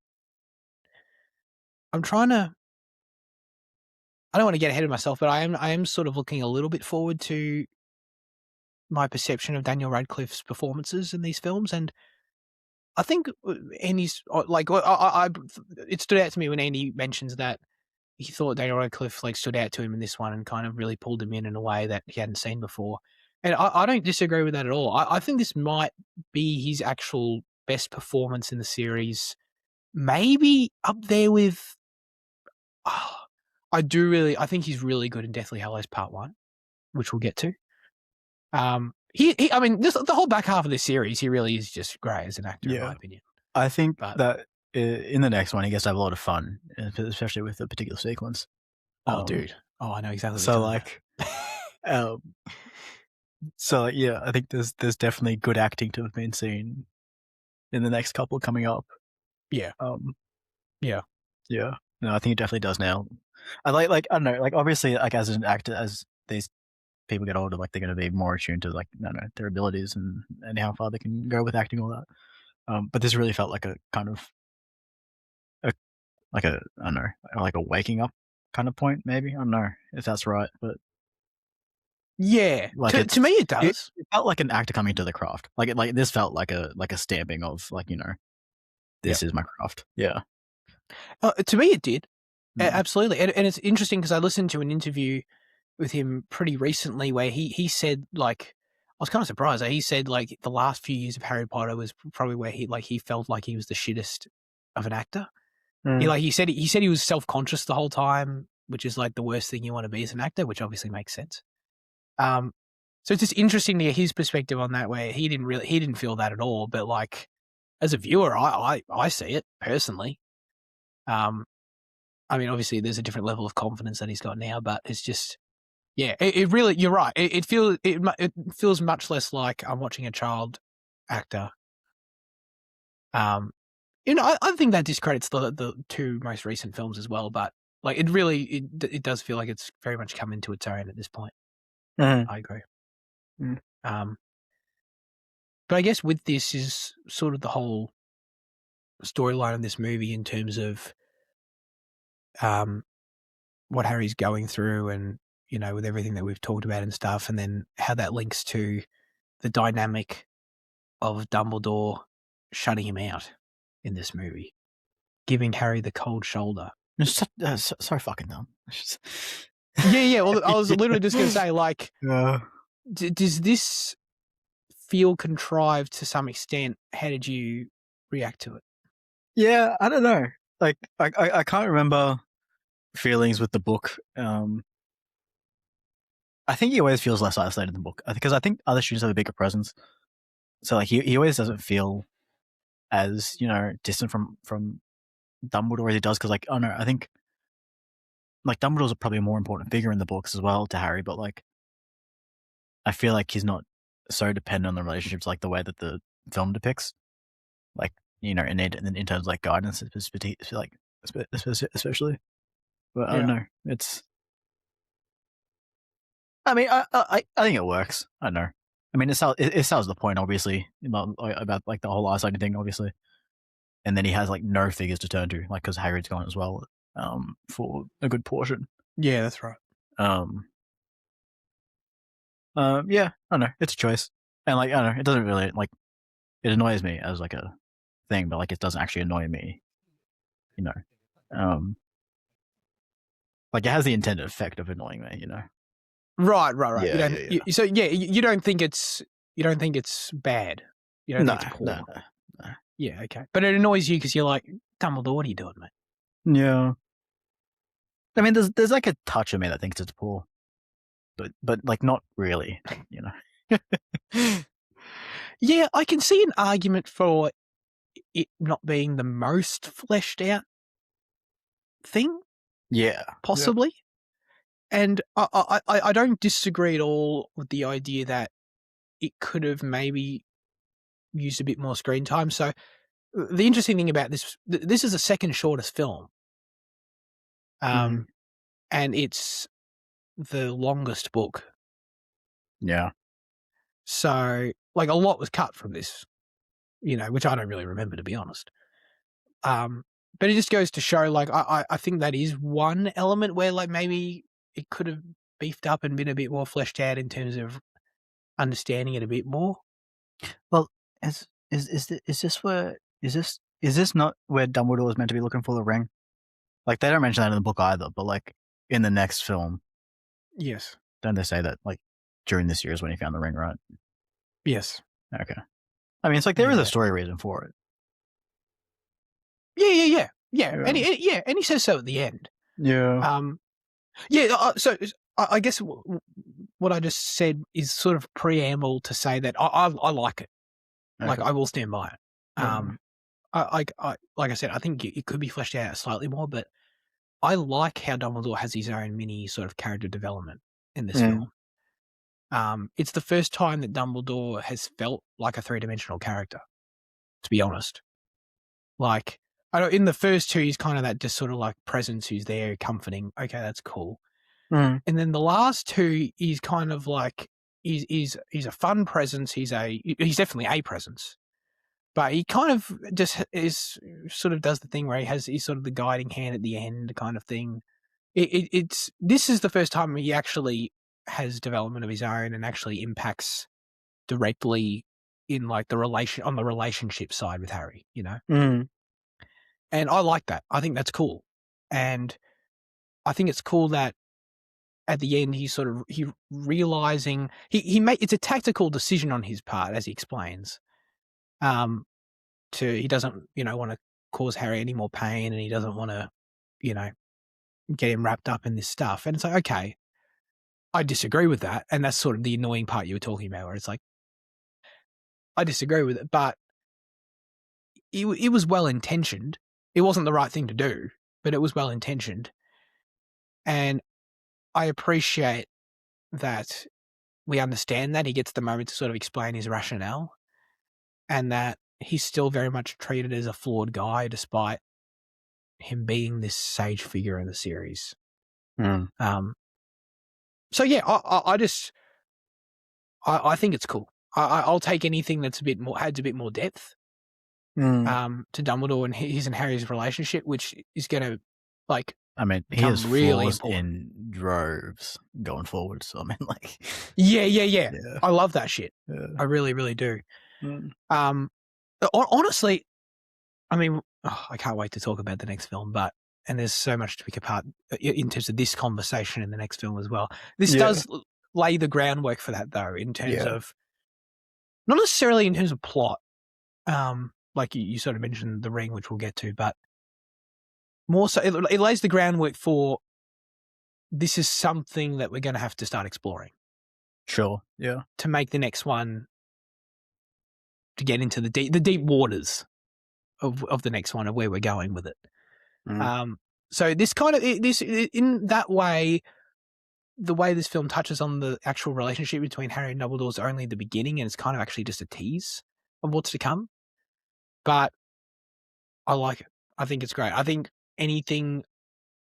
I'm trying to. I don't want to get ahead of myself, but I am sort of looking a little bit forward to my perception of Daniel Radcliffe's performances in these films, and I think Andy's like it stood out to me when Andy mentions that he thought Daniel Radcliffe like stood out to him in this one and kind of really pulled him in a way that he hadn't seen before, and I don't disagree with that at all. I think this might be his actual best performance in the series, maybe up there with. Oh, I think he's really good in Deathly Hallows Part 1, which we'll get to. I mean, the whole back half of this series, he really is just great as an actor, in my
Yeah,
opinion.
I think
But
that in the next one he gets to have a lot of fun, especially with the particular sequence.
oh,
Um,
dude, I know exactly what you're
so
talking
like,
about.
um, yeah, I think there's definitely good acting to have been seen in the next couple coming up.
Yeah,
Um,
yeah,
yeah, no, I think it definitely does now. I like I don't know, like obviously like as an actor, as these people get older, like they're going to be more attuned to like I don't know their abilities and how far they can go with acting, all that. But this really felt like a kind of a like a I don't know like a waking up kind of point, maybe. I don't know if that's right, but
yeah.
like
To me, it does.
it felt like an actor coming to the craft. Like this felt like a stamping of like
Yeah.
this is my craft. Yeah.
To me, it did.
Mm.
Absolutely, and it's interesting because I listened to an interview with him pretty recently where he said like I was kind of surprised. He said like the last few years of Harry Potter was probably where he felt like he was the shittest of an actor.
Mm.
He said he was self conscious the whole time, which is like the worst thing you want to be as an actor, which obviously makes sense. Um, so it's just interesting to get his perspective on that, where he didn't feel that at all, but like as a viewer, I see it personally. Um, I mean, obviously there's a different level of confidence that he's got now, but it's just yeah, it really you're right. It feels much less like I'm watching a child actor. Um, I think that discredits the two most recent films as well, but like it does feel like it's very much come into its own at this point.
Mm.
I agree.
Mm.
Um, but I guess with this is sort of the whole storyline of this movie in terms of um what Harry's going through and with everything that we've talked about and stuff, and then how that links to the dynamic of Dumbledore shutting him out in this movie, giving Harry the cold shoulder.
It's so fucking dumb.
Yeah, yeah. Well, I was literally just gonna say, like,
Yeah.
does this feel contrived to some extent? How did you react to it?
Yeah, I don't know. Like, I can't remember feelings with the book. I think he always feels less isolated in the book because I think other students have a bigger presence. So like he always doesn't feel as distant from Dumbledore as he does, because like, I don't know, I think like Dumbledore's probably a more important figure in the books as well to Harry, but like I feel like he's not so dependent on the relationships like the way that the film depicts. Like, in terms of like guidance, like especially. But I don't
Yeah.
know. It's. I mean, I think it works. I don't know. I mean, it sells the point, obviously, about like the whole eyesight thing, obviously. And then he has like no figures to turn to, like because Hagrid's gone as well, for a good portion.
Yeah, that's right.
Um, yeah, I don't know. It's a choice, and like I don't know, it doesn't really like it annoys me as like a thing, but like it doesn't actually annoy me, you know. Um, like it has the intended effect of annoying me,
Right. You
Yeah,
don't.
yeah, yeah.
So yeah, you don't think it's bad. You don't
No,
think it's
no,
poor.
no.
Yeah, okay. But it annoys you because you're like, Dumbledore, what are you doing, mate?
Yeah. I mean, there's like a touch of me that thinks it's poor, but like not really, you know.
Yeah, I can see an argument for it not being the most fleshed out thing,
Yeah. Yeah.
possibly. And I don't disagree at all with the idea that it could have maybe used a bit more screen time. So the interesting thing about this is the second shortest film,
Mm,
and it's the longest book.
yeah.
So like a lot was cut from this, which I don't really remember, to be honest. Um, but it just goes to show, like, I think that is one element where, like, maybe it could have beefed up and been a bit more fleshed out in terms of understanding it a bit more.
Well, is this not where Dumbledore was meant to be looking for the ring? Like they don't mention that in the book either, but like in the next film,
Yes.
don't they say that like during this year is when he found the ring, right?
Yes.
Okay. I mean, it's like there is a
Yeah.
story reason for it.
Yeah.
Yeah.
And he says so at the end.
Yeah.
Yeah. So I guess what I just said is sort of preamble to say that I like it. Like,
Okay.
I will stand by it.
Yeah.
Like I said, I think it could be fleshed out slightly more, but I like how Dumbledore has his own mini sort of character development in this
Mm.
film. It's the first time that Dumbledore has felt like a three-dimensional character, to be honest. Like, I know in the first two, he's kind of that just sort of like presence who's there comforting. Okay, that's cool.
Mm.
And then the last two, he's kind of like, he's a fun presence. He's definitely a presence. But he kind of just sort of does the thing where he's sort of the guiding hand at the end kind of thing. This is the first time he actually has development of his own and actually impacts directly in like the relationship side with Harry,
Mm.
and I like that. I think that's cool, and I think it's cool that at the end he realizing it's a tactical decision on his part, as he explains. He doesn't want to cause Harry any more pain, and he doesn't want to you know get him wrapped up in this stuff, and it's like, okay, I disagree with that, and that's sort of the annoying part you were talking about, where it's like, I disagree with it, but it was well intentioned. It wasn't the right thing to do, but it was well intentioned, and I appreciate that we understand that he gets the moment to sort of explain his rationale, and that he's still very much treated as a flawed guy, despite him being this sage figure in the series.
Mm.
So yeah, I think it's cool. I'll take anything that's adds a bit more depth
Mm.
to Dumbledore and his and Harry's relationship, which is going to like
I mean, he has
become really
flaws
important.
in droves going forward. So I mean, like,
Yeah.
yeah,
I love that shit.
yeah.
I really, really do.
Mm.
Honestly, I mean, I can't wait to talk about the next film, and there's so much to pick apart in terms of this conversation in the next film as well. This
Yeah,
does lay the groundwork for that, though, in terms
yeah,
of not necessarily in terms of plot. Like you sort of mentioned the ring, which we'll get to, but more so, it lays the groundwork for this is something that we're going to have to start exploring
sure, yeah,
to make the next one to get into the deep waters of the next one, of where we're going with it. So this kind of this in that way, the way this film touches on the actual relationship between Harry and Dumbledore is only the beginning, and it's kind of actually just a tease of what's to come. But I like it. I think it's great. I think anything,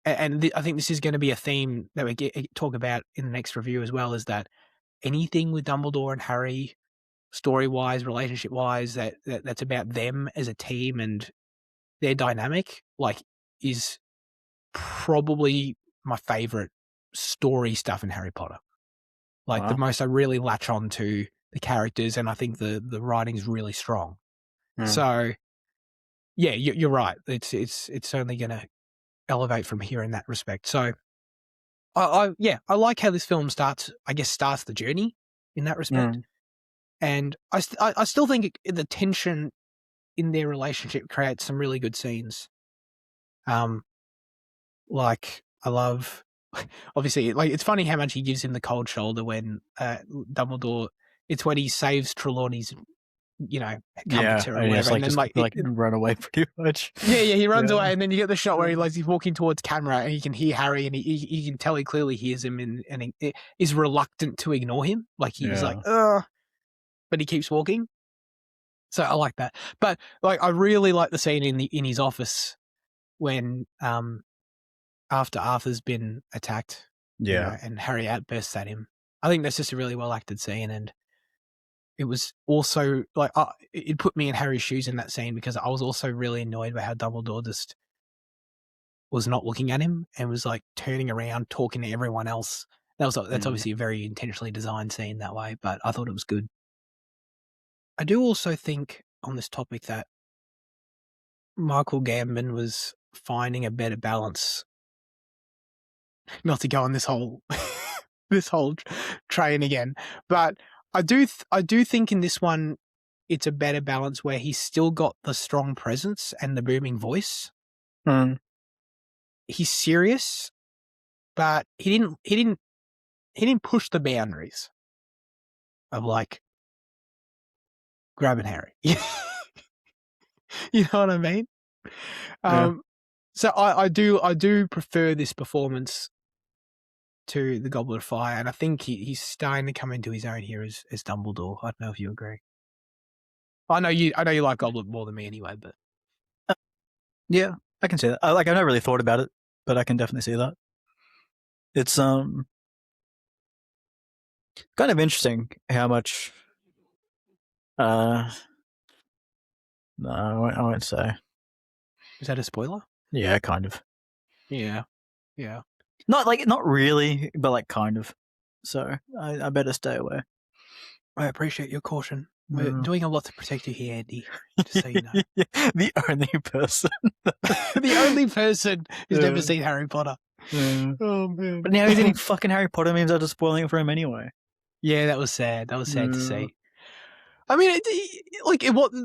and I think this is going to be a theme that we talk about in the next review as well, is that anything with Dumbledore and Harry, story-wise, relationship-wise, that's about them as a team and their dynamic, like, is probably my favorite story stuff in Harry Potter. Like, the most I really latch on to the characters, and I think the writing's really strong. So, yeah, you're right. It's certainly going to elevate from here in that respect. So, I like how this film starts the journey in that respect. And I still think the tension in their relationship creates some really good scenes. Like, I love, obviously, like, it's funny how much he gives him the cold shoulder when Dumbledore, it's when he saves Trelawney's, comforter or whatever. And then, like
run away pretty much.
Yeah, he runs away, and then you get the shot where he's walking towards camera, and he can hear Harry, and he can tell he clearly hears him, and he is reluctant to ignore him. Like, he's like, ugh, but he keeps walking. So I like that. But, like, I really like the scene in his office when after Arthur's been attacked, and Harry outbursts at him. I think that's just a really well acted scene, and it was also like it put me in Harry's shoes in that scene, because I was also really annoyed by how Dumbledore just was not looking at him and was, like, turning around, talking to everyone else. That's obviously a very intentionally designed scene that way, but I thought it was good. I do also think on this topic that Michael Gambon was finding a better balance. Not to go on this whole train again, but I do think in this one it's a better balance where he's still got the strong presence and the booming voice. He's serious, but he didn't push the boundaries of, like, grabbing Harry. You know what I mean? So I do prefer this performance to the Goblet of Fire, and I think he's starting to come into his own here as Dumbledore. I don't know if you agree. I know you like Goblet more than me anyway, but
yeah, I can see that. I've not really thought about it, but I can definitely see that. It's kind of interesting how much. No, I won't say.
Is that a spoiler?
Yeah, kind of.
Yeah.
Not really, but, like, kind of. So I better stay away.
I appreciate your caution. We're doing a lot to protect you here, Andy. Just so you know.
The only person.
The only person who's never seen Harry Potter. Oh, man.
But now he's getting fucking Harry Potter memes out of spoiling it for him anyway.
Yeah, that was sad. That was sad to see. I mean,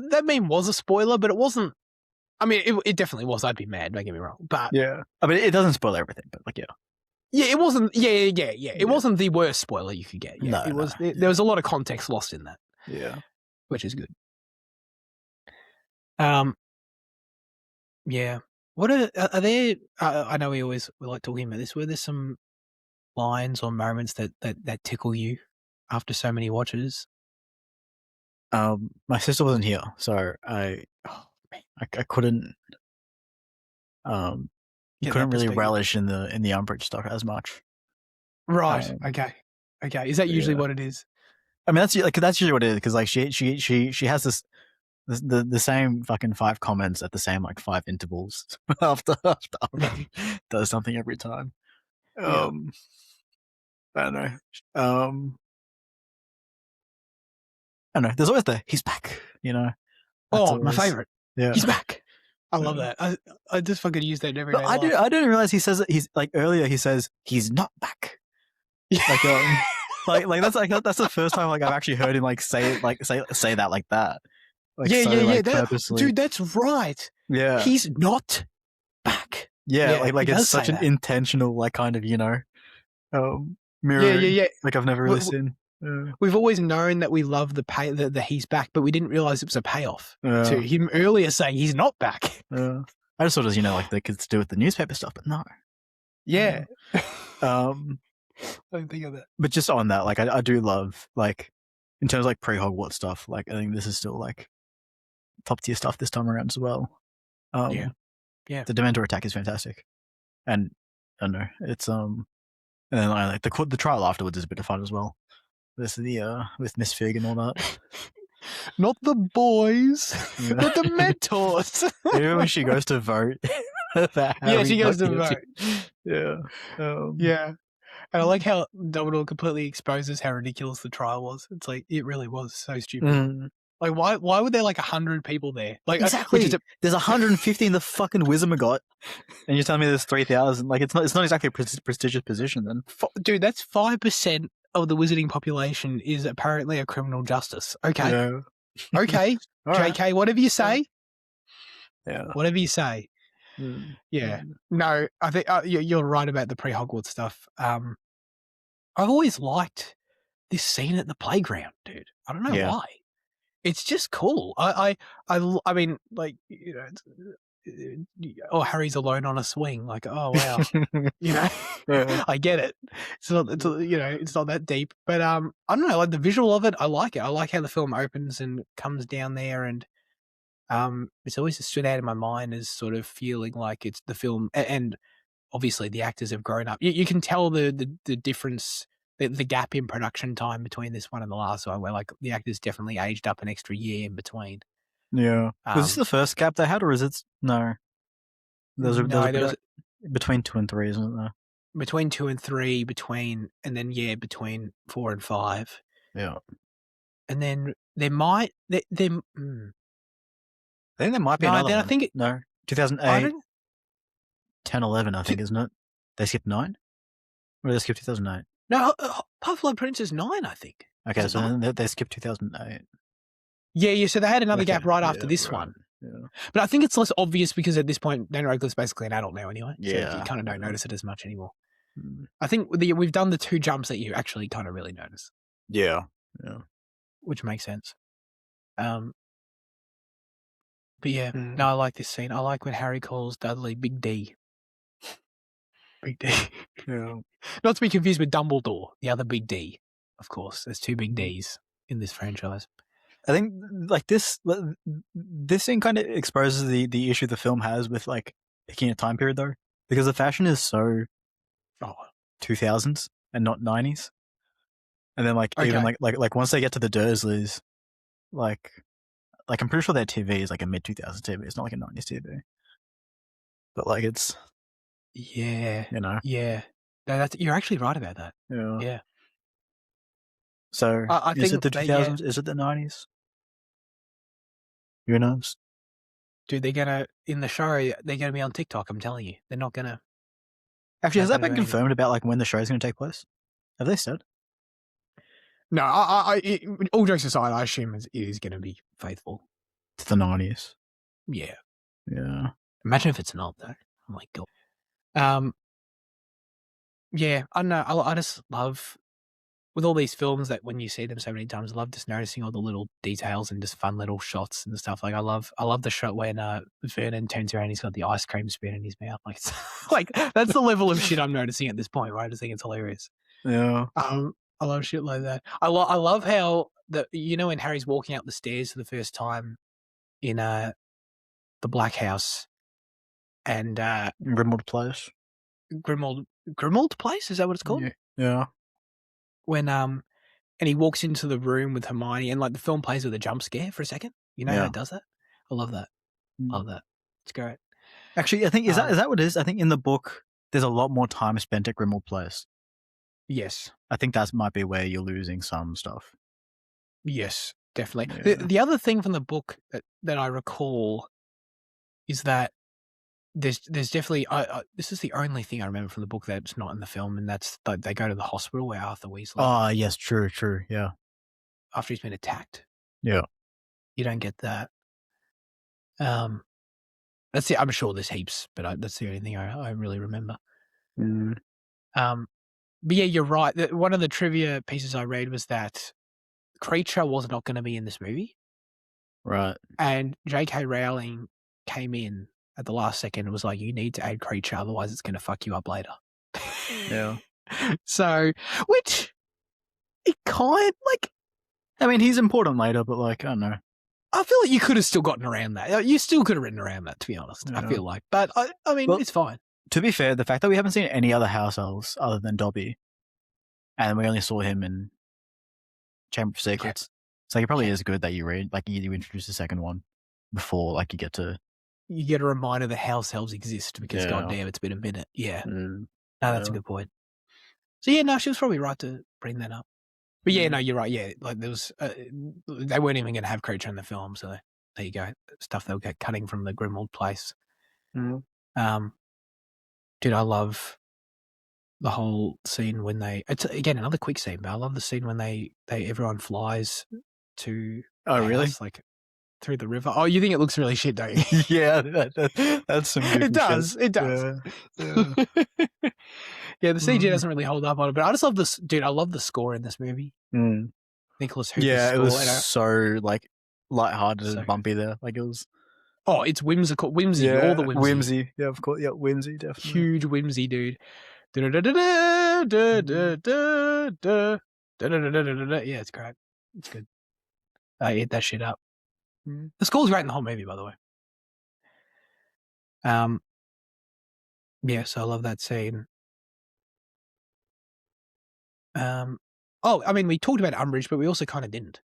that meme was a spoiler, but it wasn't. I mean, it definitely was. I'd be mad. Don't get me wrong. But
yeah, I mean, it doesn't spoil everything, but, like, yeah.
Yeah, it wasn't. Yeah. It wasn't the worst spoiler you could get. Yeah, it was. There was a lot of context lost in that.
Yeah,
which is good. Yeah. What are there? I know we like talking about this. Were there some lines or moments that tickle you after so many watches?
My sister wasn't here, so I couldn't. Couldn't really relish in the Umbridge stuff as much.
Right. Okay. Is that usually what it is?
I mean, that's usually what it is, because, like, she has this the same fucking 5 comments at the same, like, 5 intervals after does something every time. I don't know. I don't know. There's always he's back. That's
always my favorite.
Yeah, he's back.
I love that. I just fucking use that every day.
I didn't realize he says it. He's like, earlier he says he's not back. Like that's the first time, like, I've actually heard him, like, say that like that. Like,
yeah.
Purposely.
Dude, that's right.
Yeah,
he's not back.
Yeah, like it's such an intentional, like, kind of, mirror.
Yeah.
Like, I've never really seen.
We've always known that we love the he's back, but we didn't realize it was a payoff to
Yeah.
him earlier saying he's not back.
Yeah. I just thought it was, like the kids do with the newspaper stuff, but no.
Yeah.
I
don't think of that.
But just on that, like I do love, like, in terms of like pre-Hogwarts stuff, like I think this is still like top tier stuff this time around as well.
Yeah.
The Dementor attack is fantastic, and I don't know, it's and then I like the trial afterwards is a bit of fun as well. This with Miss Fig and all that.
Not the boys, but the mentors.
Even when she goes to vote.
Yeah, she goes to vote.
Yeah.
Yeah. And I like how Dumbledore completely exposes how ridiculous the trial was. It's like, it really was so stupid. Like, why were there like 100 people there? Like,
exactly. There's 150 in the fucking Whimsical, and you're telling me there's 3,000. Like, it's not exactly a prestigious position then.
Dude, that's 5% of the wizarding population is apparently a criminal justice. Okay.
Yeah.
Okay. JK, right. Whatever you say.
Yeah.
Whatever you say. Yeah. No, I think you're right about the pre-Hogwarts stuff. I've always liked this scene at the playground, dude. I don't know why. It's just cool. I mean, like, Harry's alone on a swing. Like, oh wow, I get it. It's not that deep. But I don't know. Like the visual of it, I like it. I like how the film opens and comes down there, and it's always stood out in my mind as sort of feeling like it's the film, and obviously the actors have grown up. You can tell the difference. The gap in production time between this one and the last one, where like the actors definitely aged up an extra year in between.
Yeah. Was this the first gap they had, or is it no? There was between 2 and 3, isn't there?
Between 2 and 3, between 4 and 5.
Yeah.
And then there might I think
there might be another one.
I think
2008, 10, 11, I think, isn't it? They skipped 9, or they skipped 2008.
No, Puffalo Prince is 9, I think.
Okay, so then they skipped 2008.
Yeah. So they had another gap right after this one.
Yeah.
But I think it's less obvious because at this point, Daniel Radcliffe's basically an adult now anyway.
Yeah.
So you kind of don't notice it as much anymore. I think we've done the 2 jumps that you actually kind of really notice.
Yeah. Yeah.
Which makes sense. But yeah, no, I like this scene. I like when Harry calls Dudley Big D. Big D.
Yeah.
Not to be confused with Dumbledore, the other Big D. Of course, there's 2 big Ds in this franchise.
I think like this scene kind of exposes the issue the film has with like picking a time period though, because the fashion is so 2000s and not 90s, and then like even like once they get to the Dursleys, like I'm pretty sure their TV is like a mid 2000s TV. It's not like a 90s TV, but like it's
yeah. No, you're actually right about that. Yeah.
So I think is it the 2000s? Is it the 90s? Who knows?
Dude, they're gonna in the show. They're gonna be on TikTok. I'm telling you, they're not gonna.
Actually, has that been confirmed about like when the show is going to take place? Have they said?
No, all jokes aside, I assume it is going to be faithful
to the 90s.
Yeah.
Yeah.
Imagine if it's not though. Oh my god. Yeah, I don't know. I just love with all these films that when you see them so many times, I love just noticing all the little details and just fun little shots and stuff. Like I love the shot when Vernon turns around, he's got the ice cream spoon in his mouth. Like, like that's the level of shit I'm noticing at this point, right? I just think it's hilarious.
Yeah.
I love shit like that. I love how when Harry's walking up the stairs for the first time in the Black House and
Grimmauld Place.
Grimmauld Place, is that what it's called?
Yeah.
When and he walks into the room with Hermione and like the film plays with a jump scare for a second. You know how it does that? I love that. Love that. It's great.
Actually, I think is that what it is? I think in the book there's a lot more time spent at Grimmauld Place.
Yes.
I think that might be where you're losing some stuff.
Yes, definitely. Yeah. The other thing from the book that I recall is that there's definitely this is the only thing I remember from the book that's not in the film, and that's they go to the hospital where Arthur Weasley.
Oh yes, true, yeah.
After he's been attacked.
Yeah.
You don't get that. That's it. I'm sure there's heaps, but that's the only thing I really remember. But yeah, you're right. One of the trivia pieces I read was that Creature was not going to be in this movie.
Right.
And J.K. Rowling came in at the last second and was like, you need to add Creature, otherwise it's going to fuck you up later.
Yeah.
So, which, it kind like,
I mean, he's important later, but like, I don't know.
I feel like you could have still gotten around that. You still could have written around that, to be honest,
Yeah.
I feel like. But, I mean,
Well,
it's fine.
To be fair, the fact that we haven't seen any other house elves other than Dobby, and we only saw him in Chamber of Secrets, so it probably is good that you read, like, you introduce the second one before, like, you get to...
You get a reminder that house elves exist because, goddamn, it's been a minute. Yeah. No, that's a good point. So, yeah, no, she was probably right to bring that up. But yeah, no, you're right. Yeah, like there was, they weren't even going to have Creature in the film, so there you go. Stuff they'll get cutting from the Grimmauld place. Dude, I love the whole scene when it's again another quick scene, but I love the scene when everyone flies to
really?
house, like through the river. Oh, you think it looks really shit, don't you?
Yeah, that's some good
It does.
shit.
It does. Yeah, the CG doesn't really hold up on it, but I just love this, dude. I love the score in this movie. Nicholas Hooper's score.
Yeah, it was so like lighthearted and bumpy there. Like it was.
Oh, it's whimsical, all the whimsy.
Whimsy, yeah, of course, yeah, whimsy, definitely.
Huge whimsy, dude. Yeah, it's great. It's good. I ate that shit up. The score's great in the whole movie, by the way. Yeah, so I love that scene. Oh, I mean, we talked about Umbridge, but we also kind of didn't.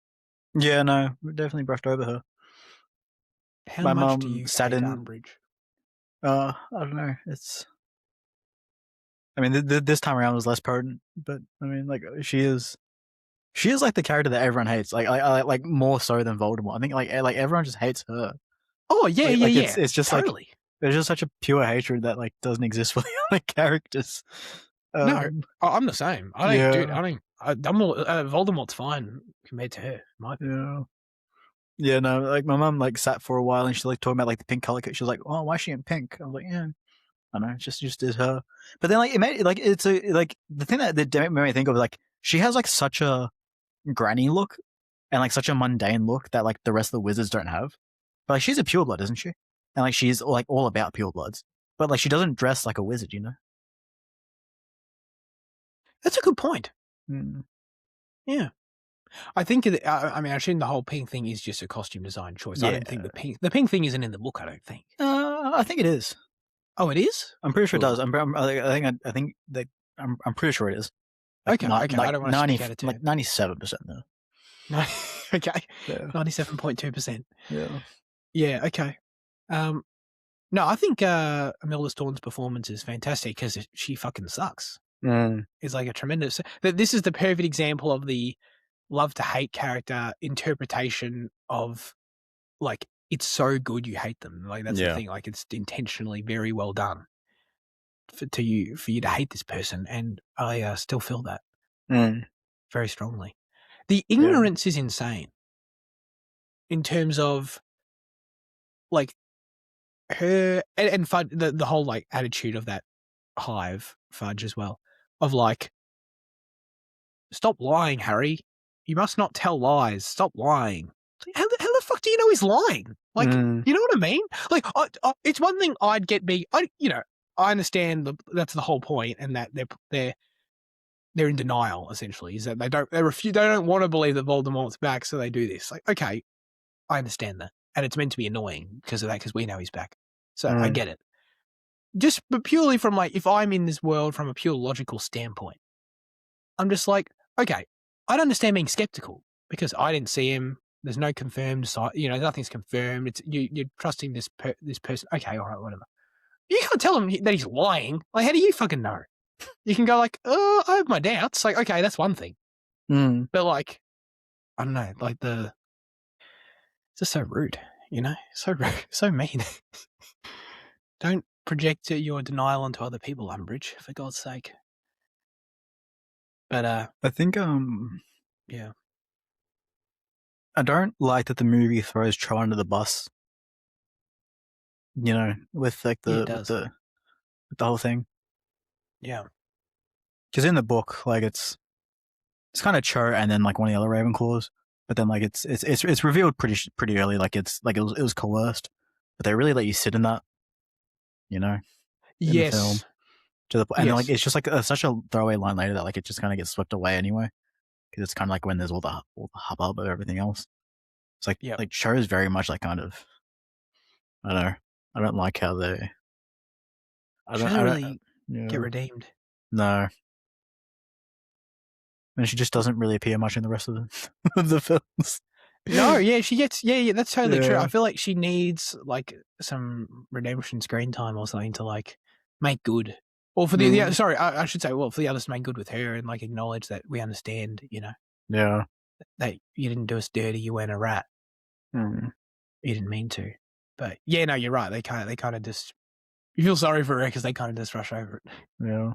Yeah, no, we definitely brushed over her.
How much do you hate Umbridge?
I don't know. I mean, this time around was less potent, but I mean, like she is like the character that everyone hates, like more so than Voldemort. I think like everyone just hates her.
Oh yeah, yeah.
It's just totally. Like there's just such a pure hatred that like doesn't exist for the other characters.
No, I'm the same. Voldemort's fine compared to her.
Yeah, no, like my mum like sat for a while and she's like talking about like the pink color. She was like, "Oh, why is she in pink?" I was like, "Yeah, I don't know, it just is her." But then like it made like it's a like the thing that made me think of like she has like such a granny look and like such a mundane look that like the rest of the wizards don't have. But like she's a pureblood, isn't she? And like she's like all about purebloods, but like she doesn't dress like a wizard, you know.
That's a good point.
Mm.
Yeah. I think, I mean, I assume the whole pink thing is just a costume design choice. Yeah. I don't think the pink thing isn't in the book, I don't think.
I think it is.
Oh, it is?
I'm pretty sure it does. I think that I'm pretty sure it is.
Like, okay. I don't want to speak out of turn.
Like 97% though.
No, okay. 97.2%.
Yeah.
Yeah, okay. No, I think Imelda Staunton's performance is fantastic because she fucking sucks. It's like a tremendous... This is the perfect example of the love to hate character interpretation of like it's so good you hate them. Like that's the thing. Like it's intentionally very well done for you to hate this person, and I still feel that very strongly. The ignorance is insane in terms of like her and Fudge, the whole like attitude of that hive Fudge as well, of like, stop lying, Harry. You must not tell lies. Stop lying. How the fuck do you know he's lying? Like, you know what I mean? Like, it's one thing I'd get I understand that's the whole point, and that they're in denial essentially. Is that they don't want to believe that Voldemort's back, so they do this. Like, okay, I understand that, and it's meant to be annoying because of that, because we know he's back. So I get it. But purely from like, if I'm in this world from a pure logical standpoint, I'm just like, okay, I'd understand being skeptical because I didn't see him. There's no confirmed site, nothing's confirmed. It's you're trusting this person. Okay, all right, whatever. You can't tell him that he's lying. Like, how do you fucking know? You can go like, I have my doubts. Like, okay, that's one thing. But like, I don't know, like it's just so rude, so rude, so mean. Don't project your denial onto other people, Umbridge, for God's sake. But
I think
yeah,
I don't like that the movie throws Cho under the bus. With like the whole thing.
Yeah.
Because in the book, like it's kind of Cho and then like one of the other Ravenclaws, but then like it's revealed pretty early, like it's like it was coerced, but they really let you sit in that, you know, in the film
Yes.
to the and like
Yes.
it's just like such a throwaway line later that like it just kind of gets swept away anyway, because it's kind of like when there's all the hubbub of everything else. It's
Yep.
like Cho is very much like kind of I don't know. I don't like how they.
She doesn't
I don't.
really get
Yeah.
redeemed.
No. And she just doesn't really appear much in the rest of the films.
No, yeah, she gets yeah, that's totally true. I
Yeah.
feel like she needs like some redemption screen time or something to like make good. Or for the sorry, I should say, well, for the others to make good with her and like acknowledge that we understand, you know,
Yeah.
that you didn't do us dirty, you weren't a rat.
Mm.
You didn't mean to. But yeah, no, you're right. They kind of just you feel sorry for her because they kind of just rush over it.
Yeah.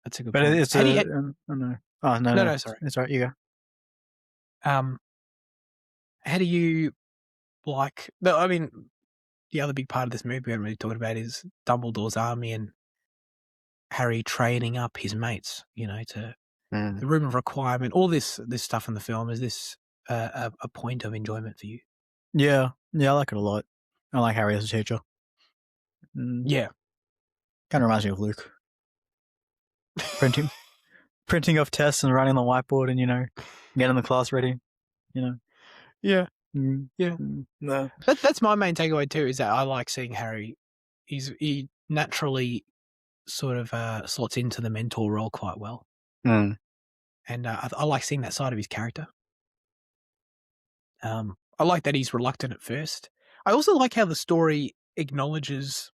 That's a good
But
point.
it's
How do you?
I don't know. Oh no,
No,
no,
no, sorry.
it's right. You go.
Um, how do you like? I mean, the other big part of this movie we haven't really talked about is Dumbledore's army and Harry training up his mates. You know, to the room of requirement. All this stuff in the film. Is this a point of enjoyment for you?
Yeah. Yeah, I like it a lot. I like Harry as a teacher.
Yeah.
Kind of reminds me of Luke. Printing off tests and writing on the whiteboard and, getting the class ready, you know.
Yeah.
Mm.
Yeah.
No.
That's my main takeaway too. Is that I like seeing Harry. He naturally sort of slots into the mentor role quite well,
Mm.
and I like seeing that side of his character. I like that he's reluctant at first. I also like how the story acknowledges,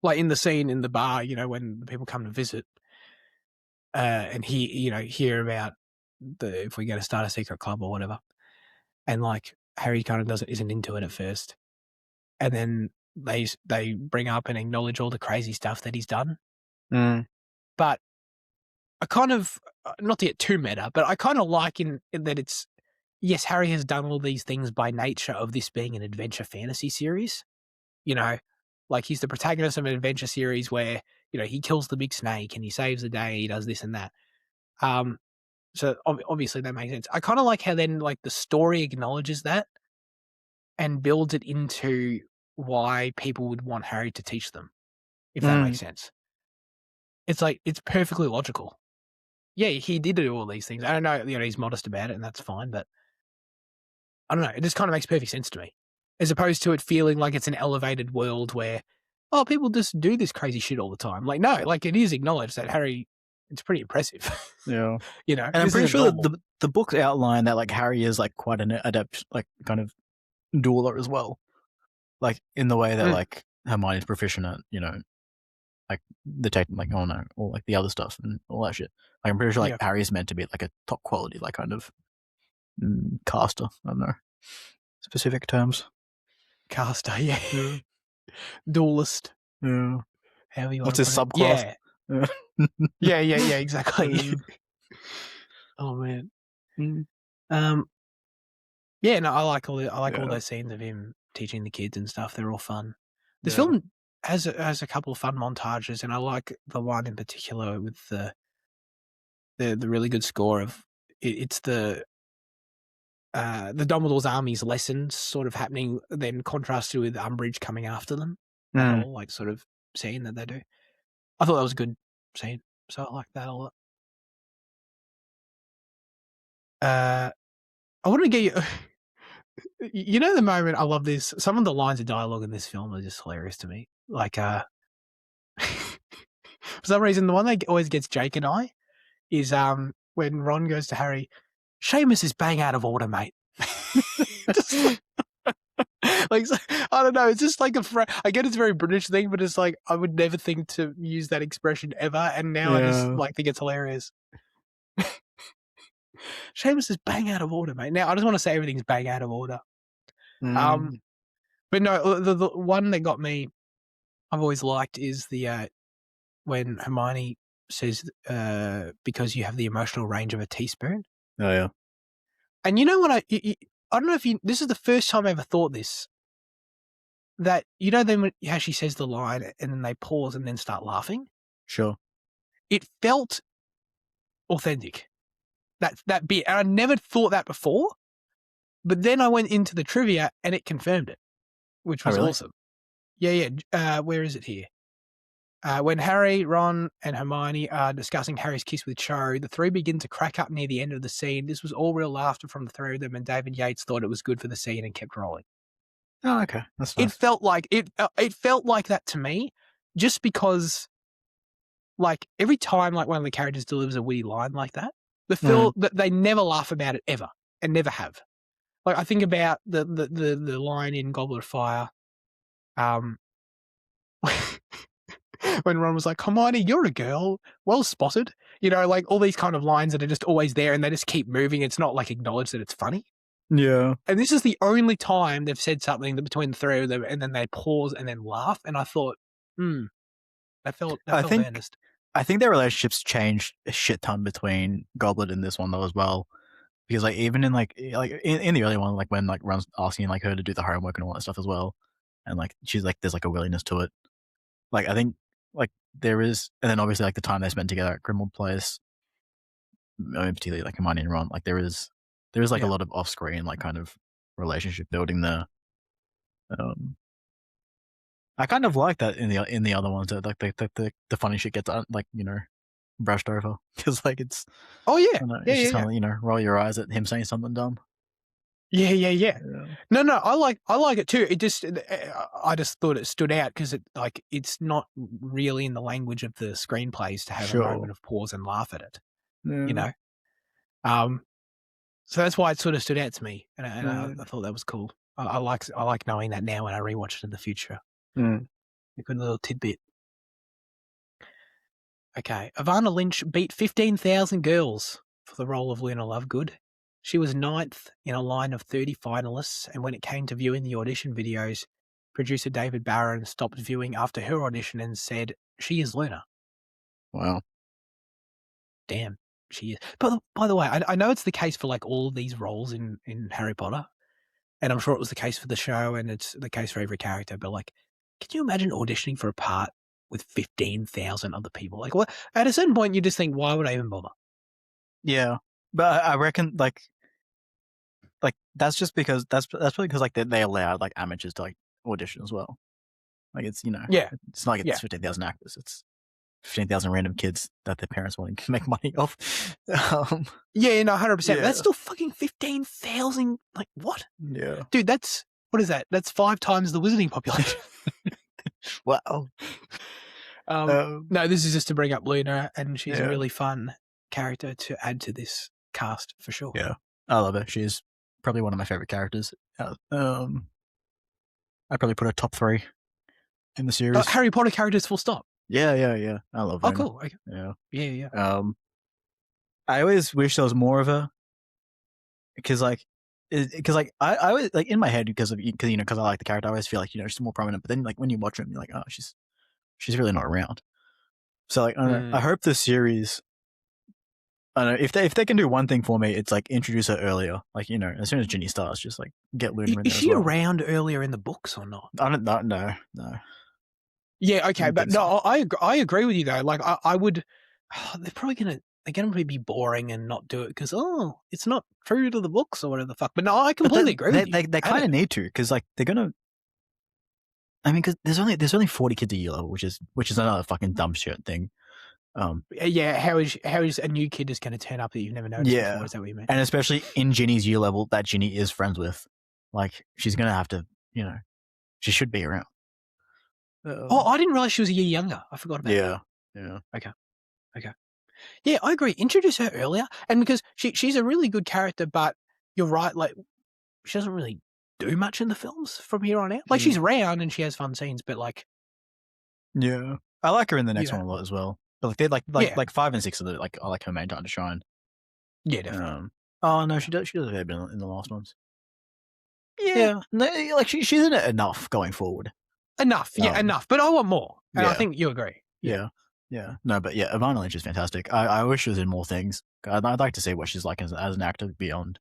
like in the scene in the bar, you know, when the people come to visit, and hear about if we're going to start a secret club or whatever, and like Harry kind of isn't into it at first, and then they bring up and acknowledge all the crazy stuff that he's done.
Mm.
But I kind of, not to get too meta, but I kind of like in that it's, yes, Harry has done all these things by nature of this being an adventure fantasy series. You know, like he's the protagonist of an adventure series where, he kills the big snake and he saves the day, he does this and that. So obviously that makes sense. I kind of like how then like the story acknowledges that and builds it into why people would want Harry to teach them, if that makes sense. It's like, it's perfectly logical. Yeah, he did do all these things. I don't know, he's modest about it and that's fine, but I don't know. It just kind of makes perfect sense to me, as opposed to it feeling like it's an elevated world where, oh, people just do this crazy shit all the time. Like, no, like it is acknowledged that Harry, it's pretty impressive.
Yeah.
And
I'm pretty sure that the books outline that like Harry is like quite an adept, like kind of dueler as well. Like in the way that like Hermione's proficient at, like the tech, like oh no, or like the other stuff and all that shit. Like I'm pretty sure like Harry's meant to be like a top quality, like kind of caster. I don't know specific terms.
Caster, yeah. Duelist.
Yeah.
However you
What's
want
his
to put
subclass?
Yeah. Yeah, exactly. Oh man. Yeah, no, I like all those scenes of him teaching the kids and stuff. They're all fun. This film has a couple of fun montages, and I like the one in particular with the really good score of it's the Dumbledore's army's lessons sort of happening, then contrasted with Umbridge coming after them. That whole like sort of scene that they do. I thought that was a good scene, so I like that a lot. I want to get you. The moment I love this. Some of the lines of dialogue in this film are just hilarious to me. Like, for some reason, the one that always gets Jake and I is when Ron goes to Harry, Seamus is bang out of order, mate. Just like I don't know. It's just like I get it's a very British thing, but it's like I would never think to use that expression ever, and now I just like think it's hilarious. Seamus is bang out of order, mate. Now I just want to say everything's bang out of order. But no, the one that got me, I've always liked is the when Hermione says, because you have the emotional range of a teaspoon.
Oh yeah.
And you know what I don't know if this is the first time I ever thought this. That then how she says the line and then they pause and then start laughing.
Sure.
it felt authentic. That bit, and I never thought that before. But then I went into the trivia and it confirmed it, which was
really?
awesome. Yeah. Where is it here? When Harry, Ron, and Hermione are discussing Harry's kiss with Cho, the three begin to crack up near the end of the scene. This was all real laughter from the three of them, and David Yates thought it was good for the scene and kept rolling.
Oh, okay. That's
It
nice.
felt like it felt like that to me, just because, like, every time like one of the characters delivers a witty line like that, that they never laugh about it ever and never have. Like, I think about the line in Goblet of Fire, um, when Ron was like, "Hermione, you're a girl, well spotted." You know, like all these kind of lines that are just always there and they just keep moving. It's not like acknowledged that it's funny.
Yeah.
And this is the only time they've said something between the three of them, and then they pause and then laugh. And I thought, that felt
I think
earnest.
I think their relationships changed a shit ton between Goblet and this one though as well. Because like even in in the early one, like when like Ron's asking like her to do the homework and all that stuff as well, and like she's like there's like a willingness to it. Like I think like there is, and then obviously like the time they spent together at Grimmauld Place, I mean, particularly like Hermione and Ron, like there is like a
Yeah.
lot of off screen like kind of relationship building there. I kind of like that in the other ones that like the funny shit gets like brushed over because like it's
Oh
I
yeah.
don't know,
Yeah.
it's just
Yeah.
kind of roll your eyes at him saying something dumb.
Yeah. Yeah. Yeah.
Yeah.
No, I like it too. It just, I just thought it stood out because it's not really in the language of the screenplays to have a
Sure.
moment of pause and laugh at it.
Yeah.
You know. So that's why it sort of stood out to me, and
Yeah.
I thought that was cool. I like knowing that now when I rewatch it in the future.
Mm.
A good little tidbit. Okay, Ivana Lynch beat 15,000 girls for the role of Luna Lovegood. She was 9th in a line of 30 finalists, and when it came to viewing the audition videos, producer David Barron stopped viewing after her audition and said, "She is Luna."
Wow.
Damn, she is. But by the way, I know it's the case for like all of these roles in Harry Potter, and I'm sure it was the case for the show, and it's the case for every character. But like, can you imagine auditioning for a part with 15,000 other people? Like, what? At a certain point, you just think, why would I even bother?
Yeah, but I reckon like that's just because that's probably because like they allow like amateurs to like audition as well. Like it's
Yeah,
it's not like
yeah,
it's 15,000 actors. It's 15,000 random kids that their parents wanting to make money off.
yeah. No, 100%.
Yeah.
That's still fucking 15,000. Like, what,
Yeah.
dude? That's what is that? That's 5 times the wizarding population.
Wow.
No, this is just to bring up Luna, and she's a
Yeah.
really fun character to add to this cast for sure.
Yeah, I love her. She's probably one of my favorite characters. I probably put her top 3 in the series.
Harry Potter characters, full stop.
Yeah. I love
Oh,
Luna.
cool. Okay.
Yeah.
Yeah.
I always wish there was more of her because I always like in my head because I like the character. I always feel like she's more prominent. But then like when you watch her, you're like, oh, she's really not around. So like I don't know. I hope the series. I don't know if they can do one thing for me, it's like introduce her earlier. Like as soon as Ginny starts, just like get Luna in there
Is
as
she
well.
around earlier in the books or not?
I don't know. No.
Yeah, okay,
don't
but
think
no,
so.
I agree with you though. Like I would, they're gonna be boring and not do it because it's not true to the books or whatever the fuck. But no, I completely agree with you.
They kind of need to because like they're gonna. I mean, because there's only 40 kids a year level, which is another fucking dumb shit thing.
Yeah, how is a new kid just going to turn up that you've never noticed before? Is that what you mean?
And especially in Ginny's year level that Ginny is friends with, like she's gonna have to, she should be around.
I didn't realize she was a year younger. I forgot about that.
Yeah.
Okay. Yeah, I agree. Introduce her earlier, and because she's a really good character, but you're right. Like she doesn't really do much in the films from here on out. Like she's around and she has fun scenes, but like
I like her in the next one a lot as well. But like they like 5 and 6 are like I like her main time to shine.
Yeah, definitely.
Oh no, she does a fair bit in the last ones.
Yeah.
No, like she's in it enough going forward.
Enough, enough. But I want more, and I think you agree.
Yeah. No, but Ivana Lynch is fantastic. I wish she was in more things. I'd like to see what she's like as an actor beyond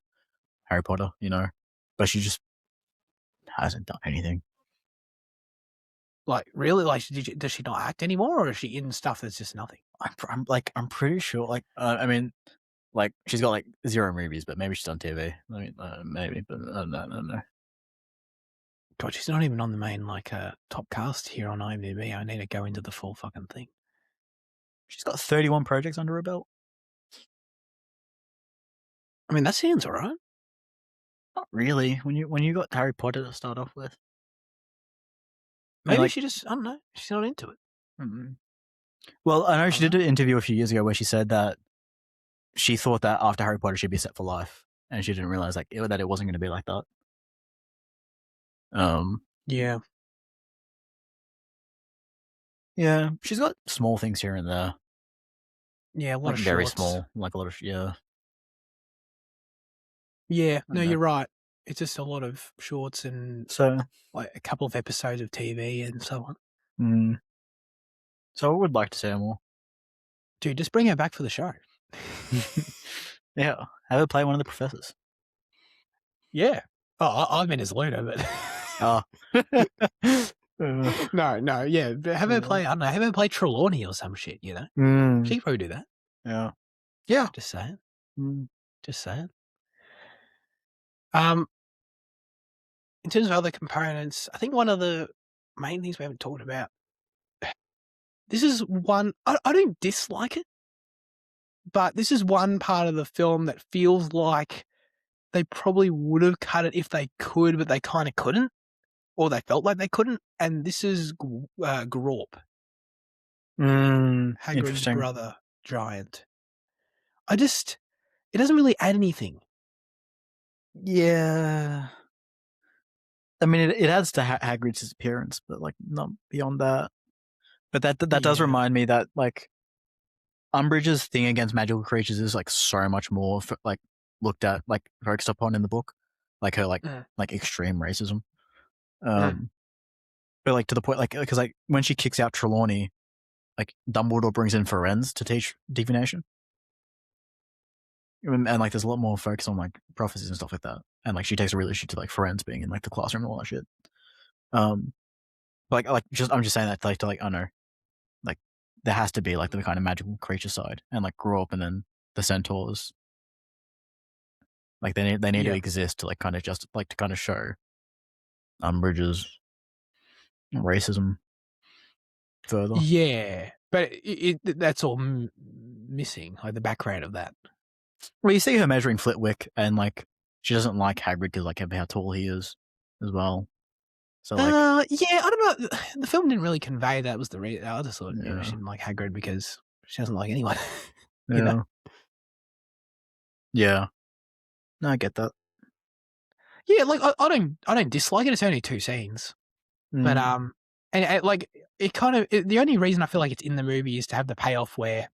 Harry Potter, but she just hasn't done anything.
Like, really? Like, does she not act anymore, or is she in stuff that's just nothing?
I'm pretty sure. Like, I mean, like she's got like 0 movies, but maybe she's on TV. I mean, maybe, but I don't know.
God, she's not even on the main top cast here on IMDb. I need to go into the full fucking thing.
She's got 31 projects under her belt.
I mean, that sounds alright.
Not really. When you got Harry Potter to start off with,
Maybe she just, I don't know, she's not into it.
Mm-hmm. Well, I know she did an interview a few years ago where she said that she thought that after Harry Potter she'd be set for life, and she didn't realize that it wasn't going to be like that.
Yeah.
Yeah, she's got small things here and there.
Yeah, a lot of
very
shorts.
small, like a lot of
Yeah, no, you're right. It's just a lot of shorts and like a couple of episodes of TV and so on.
So I would like to see her more.
Dude, just bring her back for the show.
Yeah, have her play one of the professors.
Yeah. Oh, I meant as Luna, but no, yeah. Have her play. I don't know. Have her play Trelawney or some shit. You know, she could probably do that.
Yeah.
Just saying. Just saying. In terms of other components, I think one of the main things we haven't talked about. This is one. I don't dislike it, but this is one part of the film that feels like they probably would have cut it if they could, but they kind of couldn't, or they felt like they couldn't. And this is Grawp, Hagrid's brother giant. It doesn't really add anything.
Yeah. I mean, it adds to Hagrid's appearance, but like not beyond that. But that does remind me that like Umbridge's thing against magical creatures is like so much more like looked at, like focused upon in the book, like her like extreme racism. But like to the point, like because like when she kicks out Trelawney, like Dumbledore brings in Firenze to teach divination, and like there's a lot more focus on like prophecies and stuff like that, and like she takes a real issue to like Firenze being in like the classroom and all that shit. Like I'm just saying that like to like I don't know, like there has to be like the kind of magical creature side, and like grow up, and then the centaurs, like they need to exist to like kind of just like to kind of show Umbridge's racism further.
Yeah, but that's all missing, like the background of that.
Well, you see her measuring Flitwick, and like she doesn't like Hagrid because like how tall he is as well. So like,
yeah, I don't know. The film didn't really convey that was the reason. I just thought she didn't like Hagrid because she doesn't like anyone. You know?
Yeah. No, I get that.
Yeah, like I don't dislike it. It's only 2 scenes, but and like it kind of the only reason I feel like it's in the movie is to have the payoff where,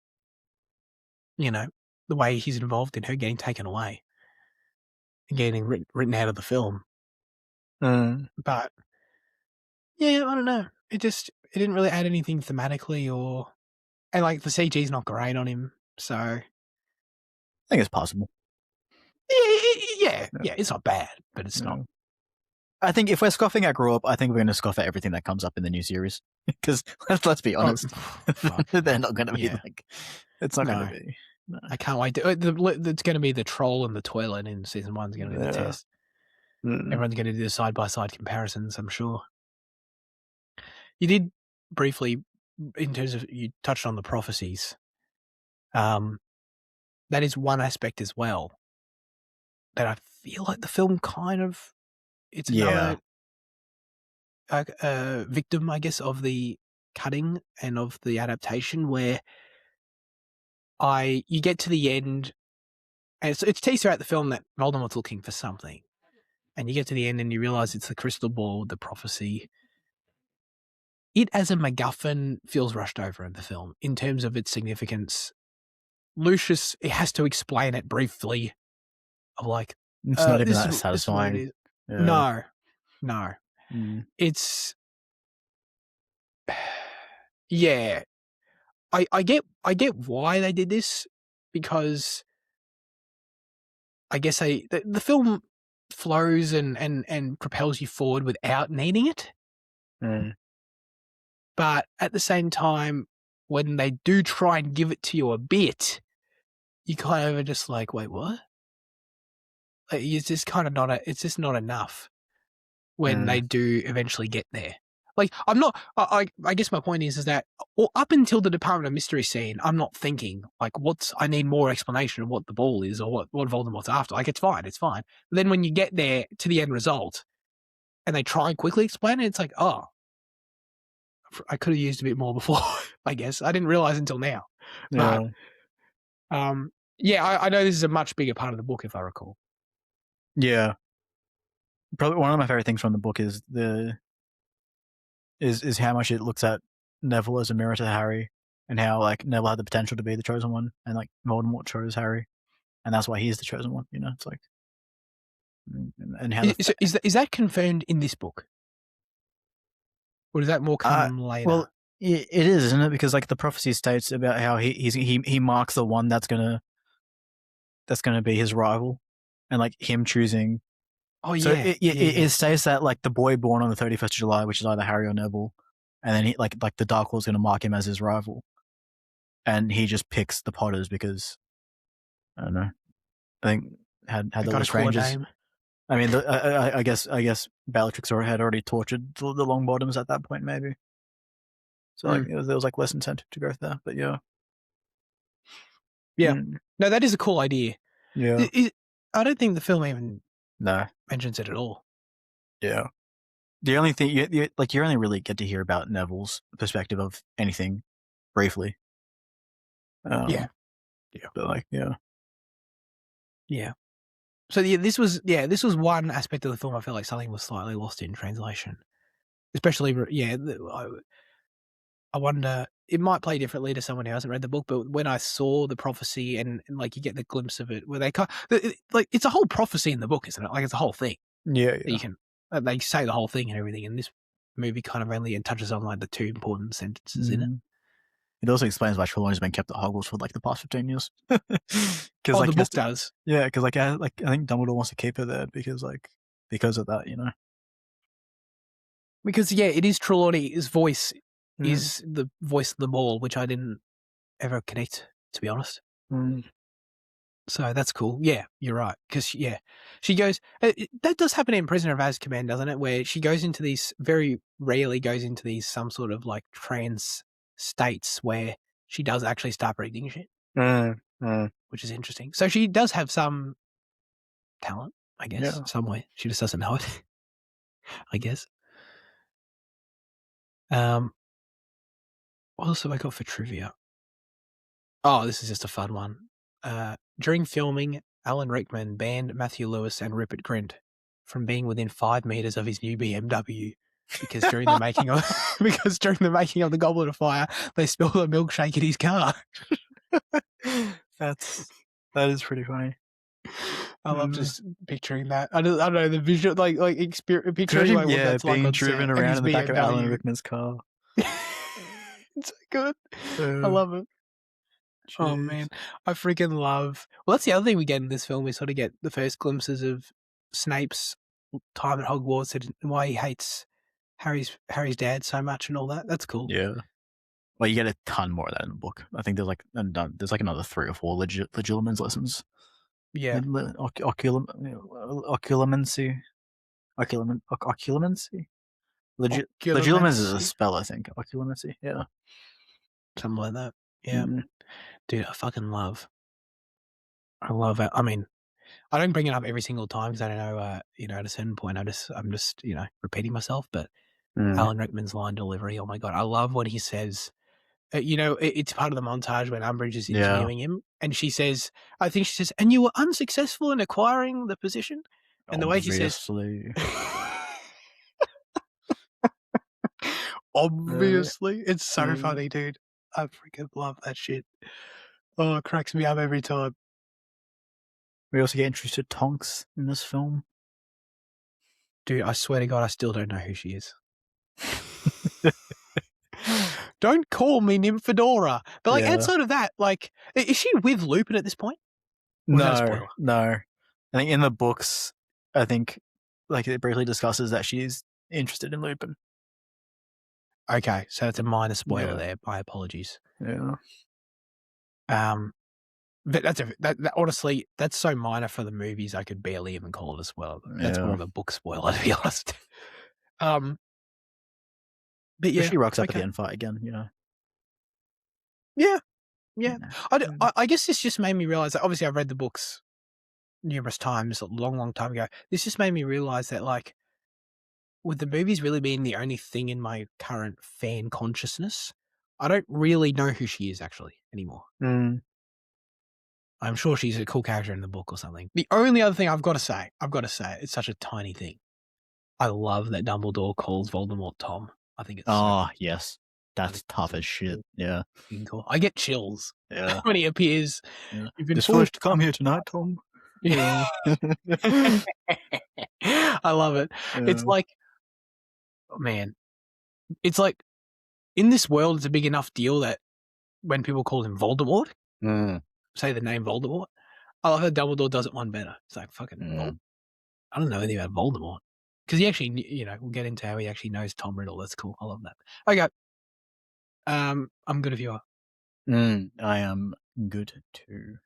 you know, the way he's involved in her getting taken away and getting written out of the film. But yeah, I don't know. It didn't really add anything thematically and like the CG's not great on him, so I
think it's possible.
Yeah, it's not bad, but it's not.
I think if we're scoffing at Grow Up, I think we're going to scoff at everything that comes up in the new series. Because let's be honest, they're not going to be like. It's not going to be. No.
I can't wait. It's going to be the troll and the toilet in season 1 is going to be the test. Everyone's going to do the side-by-side comparisons, I'm sure. You did briefly, in terms of, you touched on the prophecies. That is one aspect as well that I feel like the film kind of, it's another victim, I guess, of the cutting and of the adaptation, where you get to the end, and it's teased throughout the film that Voldemort's looking for something, and you get to the end and you realize it's the crystal ball, the prophecy. It as a MacGuffin feels rushed over in the film in terms of its significance. Lucius, it has to explain it briefly, of like,
it's not even that satisfying.
No. It's yeah. I get why they did this, because I guess the film flows and propels you forward without needing it. But at the same time, when they do try and give it to you a bit, you kind of are just like, wait, what? Like, it's just kind of it's just not enough when they do eventually get there. Like, I'm not, I guess my point is that up until the Department of Mystery scene, I'm not thinking, like, I need more explanation of what the ball is or what Voldemort's after. Like, it's fine. But then when you get there to the end result and they try and quickly explain it, it's like, oh, I could have used a bit more before, I guess. I didn't realize until now.
Yeah.
But, yeah, I know this is a much bigger part of the book, if I recall.
Yeah. Probably one of my favorite things from the book is is how much it looks at Neville as a mirror to Harry, and how like Neville had the potential to be the chosen one, and like Voldemort chose Harry, and that's why he's the chosen one. You know, it's like, and how
is that confirmed in this book, or does that more come later?
Well, it is, isn't it? Because like the prophecy states about how he marks the one that's gonna be his rival, and like him choosing.
Oh yeah.
So it states that like the boy born on the 31st of July, which is either Harry or Neville, and then he like the Dark Lord's going to mark him as his rival, and he just picks the Potters because I don't know. I think had the Lestranges. I mean, I guess Bellatrix had already tortured the Longbottoms at that point, maybe. So like there was like less incentive to go there, but yeah.
Yeah. No, that is a cool idea.
Yeah.
I don't think the film even
No
mentions it at all.
Yeah. The only thing you only really get to hear about Neville's perspective of anything briefly.
Yeah.
But like, yeah.
So this was one aspect of the film I felt like something was slightly lost in translation. Especially, I wonder, it might play differently to someone who hasn't read the book, but when I saw the prophecy and like you get the glimpse of it where they like it's a whole prophecy in the book, isn't it? Like it's a whole thing.
Yeah.
You can they say the whole thing and everything, and this movie kind of only touches on like the two important sentences in it.
It also explains why Trelawney's been kept at Hogwarts for like the past 15 years.
Like, the book does.
Yeah, because like I think Dumbledore wants to keep her there because of that, you know.
Because it is Trelawney's voice is the voice of the ball, which I didn't ever connect, to be honest. So that's cool. Yeah, you're right. Because she goes. That does happen in Prisoner of Azkaban, doesn't it? Where she goes into these very rarely goes into these some sort of like trance states where she does actually start reading shit, which is interesting. So she does have some talent, I guess, somewhere. She just doesn't know it. I guess. What else have I got for trivia? Oh, this is just a fun one. During filming, Alan Rickman banned Matthew Lewis and Rupert Grint from being within 5 meters of his new BMW because during the making of the Goblet of Fire, they spilled a milkshake in his car.
That is pretty funny.
I love just picturing that. I don't know the visual, like picturing what that's like
being
on
driven
set,
around in the back of
BMW.
Alan Rickman's car.
It's so good. I love it. Jeez. Oh man, I freaking love. Well, that's the other thing we get in this film. We sort of get the first glimpses of Snape's time at Hogwarts and why he hates Harry's dad so much and all that. That's cool.
Yeah. Well, you get a ton more of that in the book. I think there's like another 3 or 4 Legilimens lessons.
Yeah.
Occlumency. Legilimens is a spell, I think. Occlumency. Yeah.
Something like that. Yeah. Dude, I fucking love. I love it. I mean, I don't bring it up every single time because I don't know, at a certain point, I'm just, repeating myself. But Alan Rickman's line delivery, oh my God. I love when he says, it's part of the montage when Umbridge is interviewing him. And she says, and you were unsuccessful in acquiring the position. And the way he says, obviously, it's so funny, dude. I freaking love that shit. Oh, it cracks me up every time.
We also get introduced to Tonks in this film.
Dude, I swear to God, I still don't know who she is. Don't call me Nymphadora. But like outside of that, like, is she with Lupin at this point?
No. I think in the books, I think like it briefly discusses that she's interested in Lupin.
Okay, so it's a minor spoiler
Yeah.
there. My apologies.
Yeah.
But that honestly, that's so minor for the movies. I could barely even call it a spoiler. That's more
Yeah.
of a book spoiler, to be honest. Um, but
But
yeah,
she rocks up at the
okay,
end fight again, you know.
yeah, yeah.
Yeah.
I guess this just made me realize that obviously I've read the books numerous times, a long, long time ago. This just made me realize that like with the movies really being the only thing in my current fan consciousness, I don't really know who she is actually anymore.
Mm.
I'm sure she's a cool character in the book or something. The only other thing I've got to say, it's such a tiny thing. I love that Dumbledore calls Voldemort Tom. I think it's so
Oh, yes.
I
That's
think it's
tough
so
as shit.
cool.
Yeah.
Fucking cool. I get chills
Yeah.
when he appears.
Yeah.
You've been
Just forced
forced
to
to
come
come
here
here
tonight, Tom.
tonight.
Yeah.
I love it. It's
Yeah.
like, oh, man, it's like in this world, it's a big enough deal that when people call him Voldemort,
Mm.
say the name Voldemort, I love how Dumbledore does it one better. It's like fucking
Mm.
I don't know anything about Voldemort because he actually, we'll get into how he actually knows Tom Riddle. That's cool. I love that. Okay, I'm good if you are.
I am good too.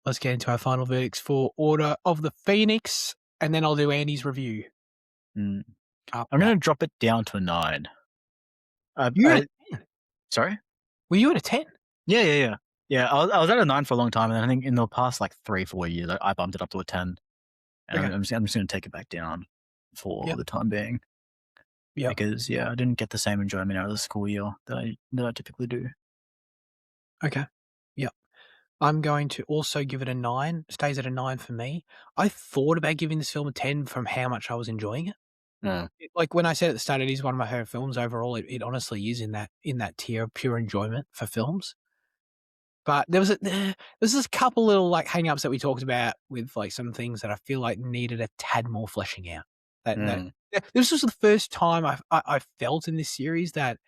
Let's get into our final verdicts for Order of the Phoenix, and then I'll do Andy's review.
Mm.
Up
I'm
that.
going to drop it down to a 9.
You at a 10?
Sorry?
Were you at a 10?
Yeah. Yeah, I was at a 9 for a long time, and I think in the past like 3-4 years, I bumped it up to a 10. And
Okay.
I'm just going to take it back down for
Yep.
the time being.
Yep.
Because I didn't get the same enjoyment out of the school year that I typically do.
Okay. Yep. I'm going to also give it a 9. Stays at a 9 for me. I thought about giving this film a 10 from how much I was enjoying it.
Yeah.
Like when I said at the start, it is one of my favorite films overall. It honestly is in that tier of pure enjoyment for films. But there's just a couple little like hang-ups that we talked about with like some things that I feel like needed a tad more fleshing out. This was the first time I felt in this series that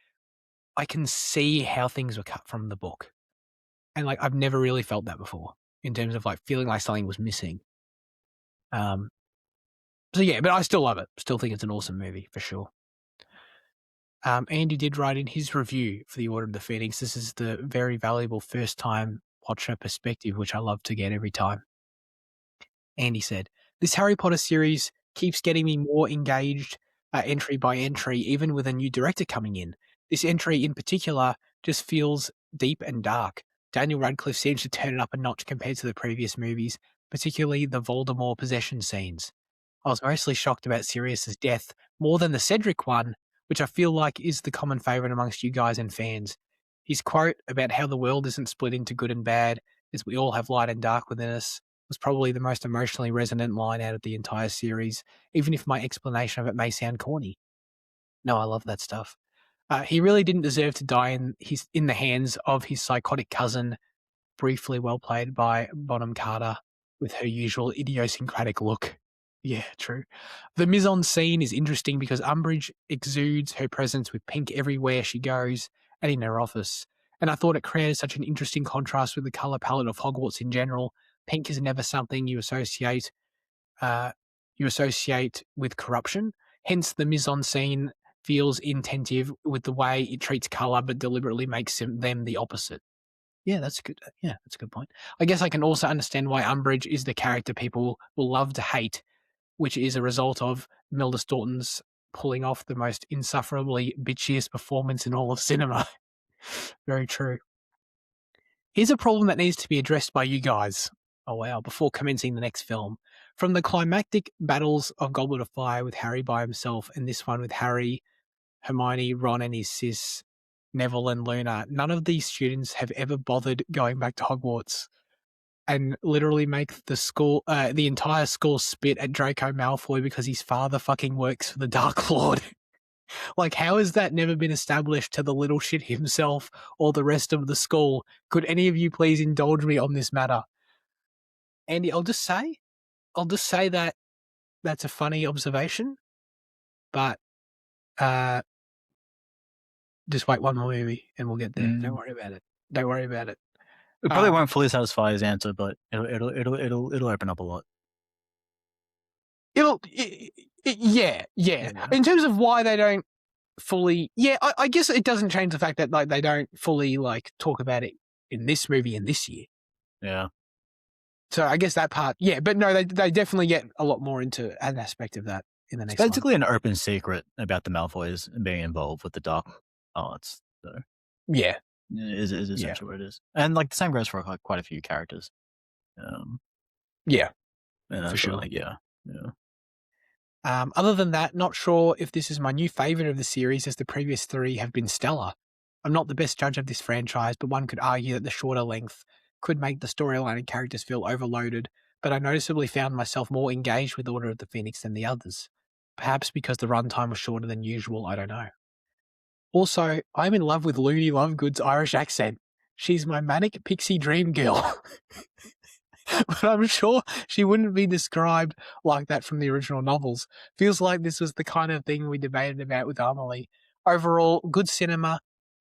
I can see how things were cut from the book, and like I've never really felt that before in terms of like feeling like something was missing. Um, so yeah, but I still love it. Still think it's an awesome movie for sure. Andy did write in his review for the Order of the Phoenix. This is the very valuable first-time watcher perspective, which I love to get every time. Andy said, "This Harry Potter series keeps getting me more engaged entry by entry, even with a new director coming in. This entry in particular just feels deep and dark. Daniel Radcliffe seems to turn it up a notch compared to the previous movies, particularly the Voldemort possession scenes. I was mostly shocked about Sirius's death more than the Cedric one, which I feel like is the common favourite amongst you guys and fans. His quote about how the world isn't split into good and bad, as we all have light and dark within us, was probably the most emotionally resonant line out of the entire series, even if my explanation of it may sound corny. No, I love that stuff. He really didn't deserve to die in the hands of his psychotic cousin, briefly well played by Bonham Carter, with her usual idiosyncratic look. Yeah, true. The mise-en-scene is interesting because Umbridge exudes her presence with pink everywhere she goes and in her office. And I thought it created such an interesting contrast with the colour palette of Hogwarts in general. Pink is never something uh, you associate with corruption. Hence, the mise-en-scene feels intentive with the way it treats colour, but deliberately makes them the opposite. Yeah, that's a good. Yeah, that's a good point. I guess I can also understand why Umbridge is the character people will love to hate, which is a result of Milda Staunton's pulling off the most insufferably bitchiest performance in all of cinema. Very true. Here's a problem that needs to be addressed by you guys. Oh wow! Before commencing the next film, from the climactic battles of Goblet of Fire with Harry by himself, and this one with Harry, Hermione, Ron, and his sis, Neville and Luna, none of these students have ever bothered going back to Hogwarts and literally make the entire school spit at Draco Malfoy because his father fucking works for the Dark Lord. Like, how has that never been established to the little shit himself or the rest of the school? Could any of you please indulge me on this matter? Andy, I'll just say that that's a funny observation, but just wait one more movie and we'll get there. Don't worry about it. Don't worry about it.
It probably won't fully satisfy his answer, but it'll open up a lot.
Yeah. In terms of why they don't fully. Yeah, I guess it doesn't change the fact that like they don't fully like talk about it in this movie in this year.
Yeah.
So I guess that part, yeah, but no, they definitely get a lot more into an aspect of that in the
It's
next one.
basically an open secret about the Malfoys being involved with the dark arts. So
Yeah,
is essentially what it is. And like the same goes for like quite a few characters.
Yeah,
For
for
sure.
sure.
Like, yeah.
Other than that, not sure if this is my new favourite of the series, as the previous three have been stellar. I'm not the best judge of this franchise, but one could argue that the shorter length could make the storyline and characters feel overloaded, but I noticeably found myself more engaged with Order of the Phoenix than the others. Perhaps because the runtime was shorter than usual, I don't know. Also, I'm in love with Looney Lovegood's Irish accent. She's my manic pixie dream girl. But I'm sure she wouldn't be described like that from the original novels. Feels like this was the kind of thing we debated about with Amelie. Overall, good cinema,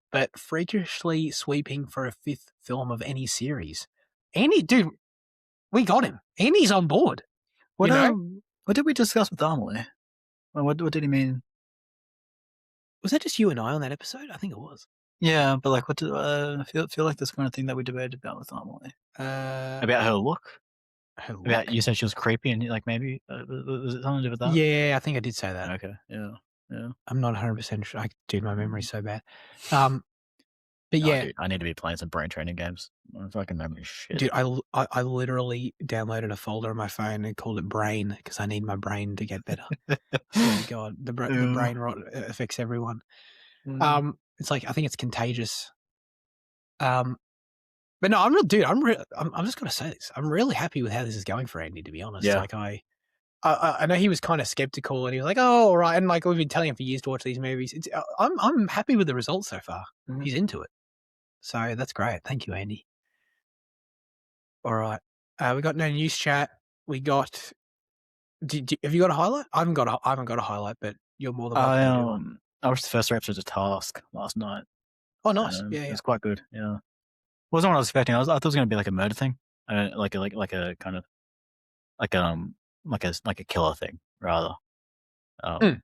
but freakishly sweeping for a fifth film of any series. Andy, dude, we got him. Andy's on board.
What
You know?
what did we discuss with Amelie? What did he mean?
Was that just you and I on that episode? I think it was.
Yeah, but like, what? Feel like this kind of thing that we debated about with Amelie about her look.
Her look?
About you said she was creepy and like maybe was it something to do with that?
Yeah, I think I did say that.
Okay. Yeah.
I'm not 100% sure. Dude, my memory's so bad. But yeah,
dude, I need to be playing some brain training games. My fucking memory shit.
dude, I literally downloaded a folder on my phone and called it Brain because I need my brain to get better. Oh God, the brain rot affects everyone. It's like I think it's contagious. But no, I'm not, dude. I'm just gonna say this. I'm really happy with how this is going for Andy. To be honest,
Yeah.
like I know he was kind of skeptical and he was like, "Oh, all right," and like we've been telling him for years to watch these movies. I'm happy with the results so far.
Mhm.
He's into it, so that's great. Thank you, Andy. All right, we got no news chat. We got. Have you got a highlight? I haven't got a highlight, but you're more than welcome to do one.
I watched the first episode of Task last night.
Oh, nice. Yeah.
It's quite good. Yeah, wasn't what I was expecting. I thought it was going to be like a murder thing, like a kind of like a killer thing rather. I don't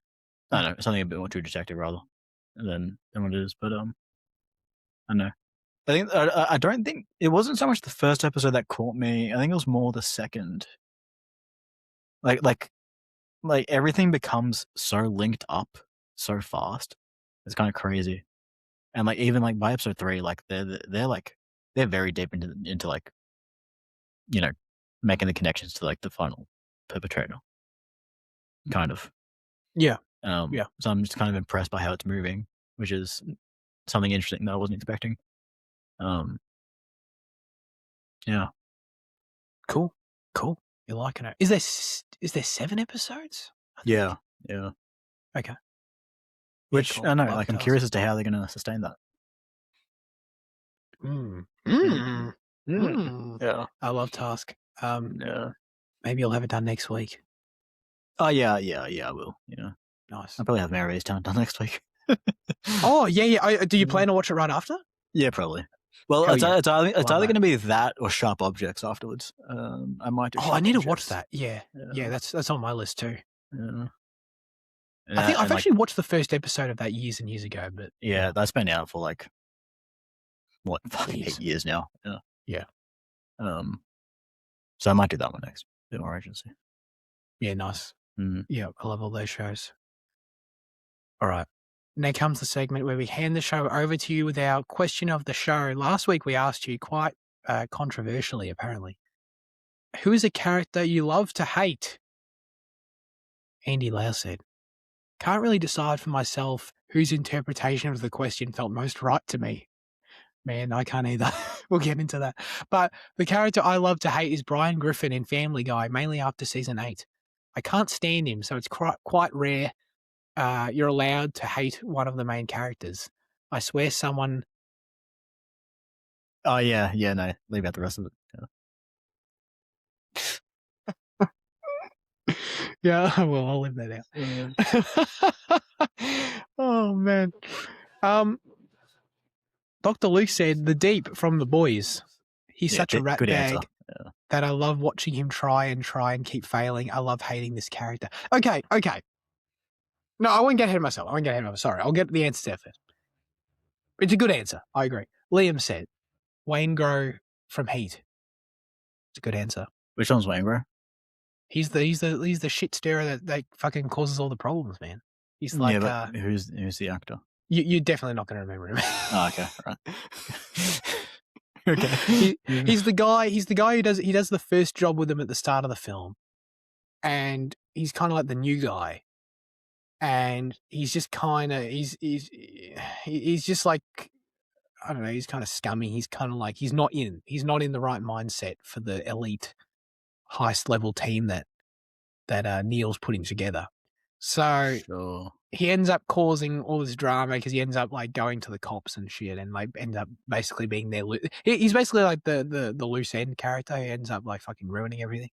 know, something a bit more true detective rather than what it is. But I don't know. I don't think it wasn't so much the first episode that caught me. I think it was more the second. Like everything becomes so linked up so fast. It's kind of crazy. And like even like by episode 3, like they're very deep into like, you know, making the connections to like the final perpetrator. Kind of.
Yeah.
So I'm just kind of impressed by how it's moving, which is something interesting that I wasn't expecting. Yeah.
Cool. You're liking it. Is there 7 episodes?
Yeah.
Okay.
Which
cool.
I don't know.
Love
Like I'm
Task.
curious as to how they're going to sustain that. Yeah.
I love Task.
Yeah.
Maybe I'll have it done next week.
Oh yeah, I will. Yeah.
Nice.
I'll probably have Mary's done next week.
Oh yeah. Do you plan to watch it right after?
Yeah, probably. Well,
Hell
it's
yeah.
either going to be that or Sharp Objects afterwards. I might do.
Oh,
Sharp
I need to
Objects.
watch that. Yeah. That's on my list too.
Yeah.
I think I've actually watched the first episode of that years and years ago, but
yeah, that's been out for like what 8 years now.
Yeah.
So I might do that one next. Bit more agency.
Yeah, nice.
Mm.
Yeah, I love all those shows. All right. Now comes the segment where we hand the show over to you with our question of the show. Last week we asked you quite controversially, apparently, who is a character you love to hate? Andy Lau said, can't really decide for myself whose interpretation of the question felt most right to me. Man, I can't either. We'll get into that. But the character I love to hate is Brian Griffin in Family Guy, mainly after season 8. I can't stand him, so it's quite rare you're allowed to hate one of the main characters. I swear someone...
Oh, yeah, no. Leave out the rest of
it. Yeah, well, I'll leave that out. Oh, man. Dr. Luke said, The Deep from The Boys. He's such a ratbag that I love watching him try and keep failing. I love hating this character. Okay. No, I won't get ahead of myself. Sorry, I'll get the answer first. It's a good answer. I agree. Liam said, Waingro from Heat. It's a good answer.
Which one's Waingro?
He's the shit stirrer that fucking causes all the problems, man. He's like,
yeah, but who's the actor?
You're definitely not going to remember him.
Oh, okay, right.
Okay, he's the guy. He's the guy who does the first job with him at the start of the film, and he's kind of like the new guy, and he's just kind of he's just like, I don't know. He's kind of scummy. He's kind of like he's not in the right mindset for the elite heist level team that Neil's putting together. So
Sure.
he ends up causing all this drama because he ends up like going to the cops and shit, and like ends up basically being their. He's basically like the loose end character. He ends up like fucking ruining everything.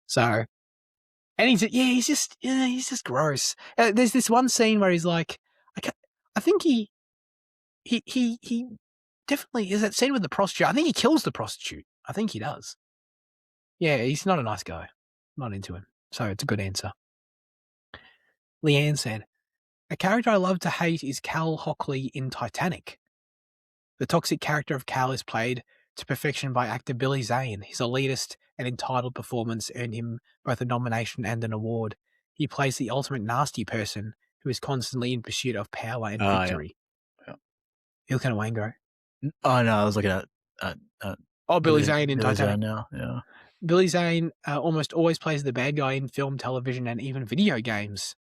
So, and he's just gross. There's this one scene where he's like, I think he definitely is that scene with the prostitute. I think he kills the prostitute. I think he does. Yeah, he's not a nice guy. I'm not into him. So it's a good answer. Leanne said, a character I love to hate is Cal Hockley in Titanic. The toxic character of Cal is played to perfection by actor Billy Zane. His elitist and entitled performance earned him both a nomination and an award. He plays the ultimate nasty person who is constantly in pursuit of power and victory.
Yeah.
You're looking at Waingro.
Oh no, I was looking at
Billy Zane in Titanic.
Zane now, yeah.
Billy Zane almost always plays the bad guy in film, television, and even video games.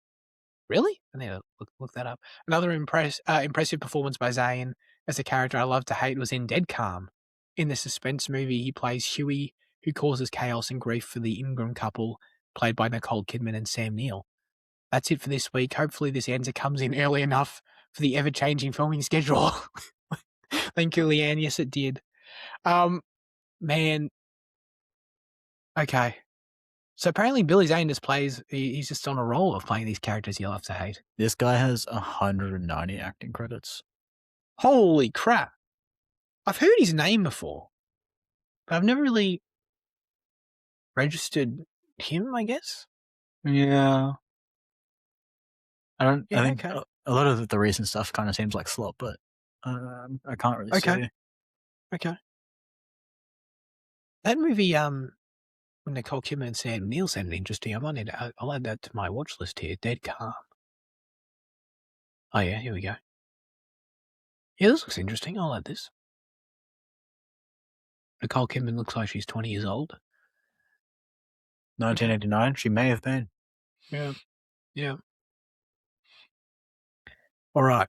Really? I need to look that up. Another impressive performance by Zane as a character I love to hate was in Dead Calm. In the suspense movie, he plays Huey, who causes chaos and grief for the Ingram couple, played by Nicole Kidman and Sam Neill. That's it for this week. Hopefully this answer comes in early enough for the ever-changing filming schedule. Thank you, Leanne. Yes, it did. Man. Okay. So apparently Billy Zane just plays, he's just on a roll of playing these characters you love to hate.
This guy has 190 acting credits.
Holy crap. I've heard his name before, but I've never really registered him, I guess.
Yeah. I think
okay.
a lot of the recent stuff kind of seems like slop, but I can't really say.
Okay. That movie, when Nicole Kidman and Sam Neill sounded interesting, I'll add that to my watch list here. Dead Calm. Oh yeah, here we go. Yeah, this looks interesting. I'll add this. Nicole Kidman looks like she's 20 years old.
1989, she may have been.
Yeah. All right.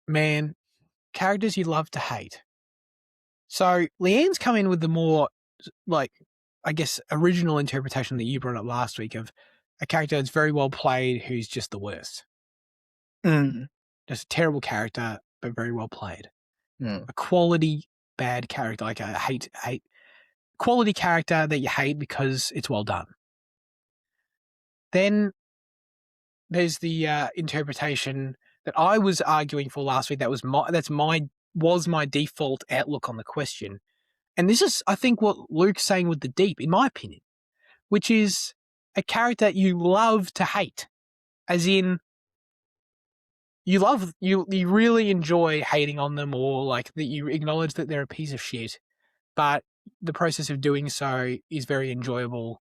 Man, characters you love to hate. So Leanne's come in with the more, like, I guess, original interpretation that you brought up last week of a character that's very well played who's just the worst. Just a terrible character, but very well played. A quality bad character, like a hate quality character that you hate because it's well done. Then there's the interpretation that I was arguing for last week. That was my default outlook on the question. And this is, I think, what Luke's saying with the deep, in my opinion, which is a character you love to hate, as in you really enjoy hating on them, or like that you acknowledge that they're a piece of shit, but the process of doing so is very enjoyable,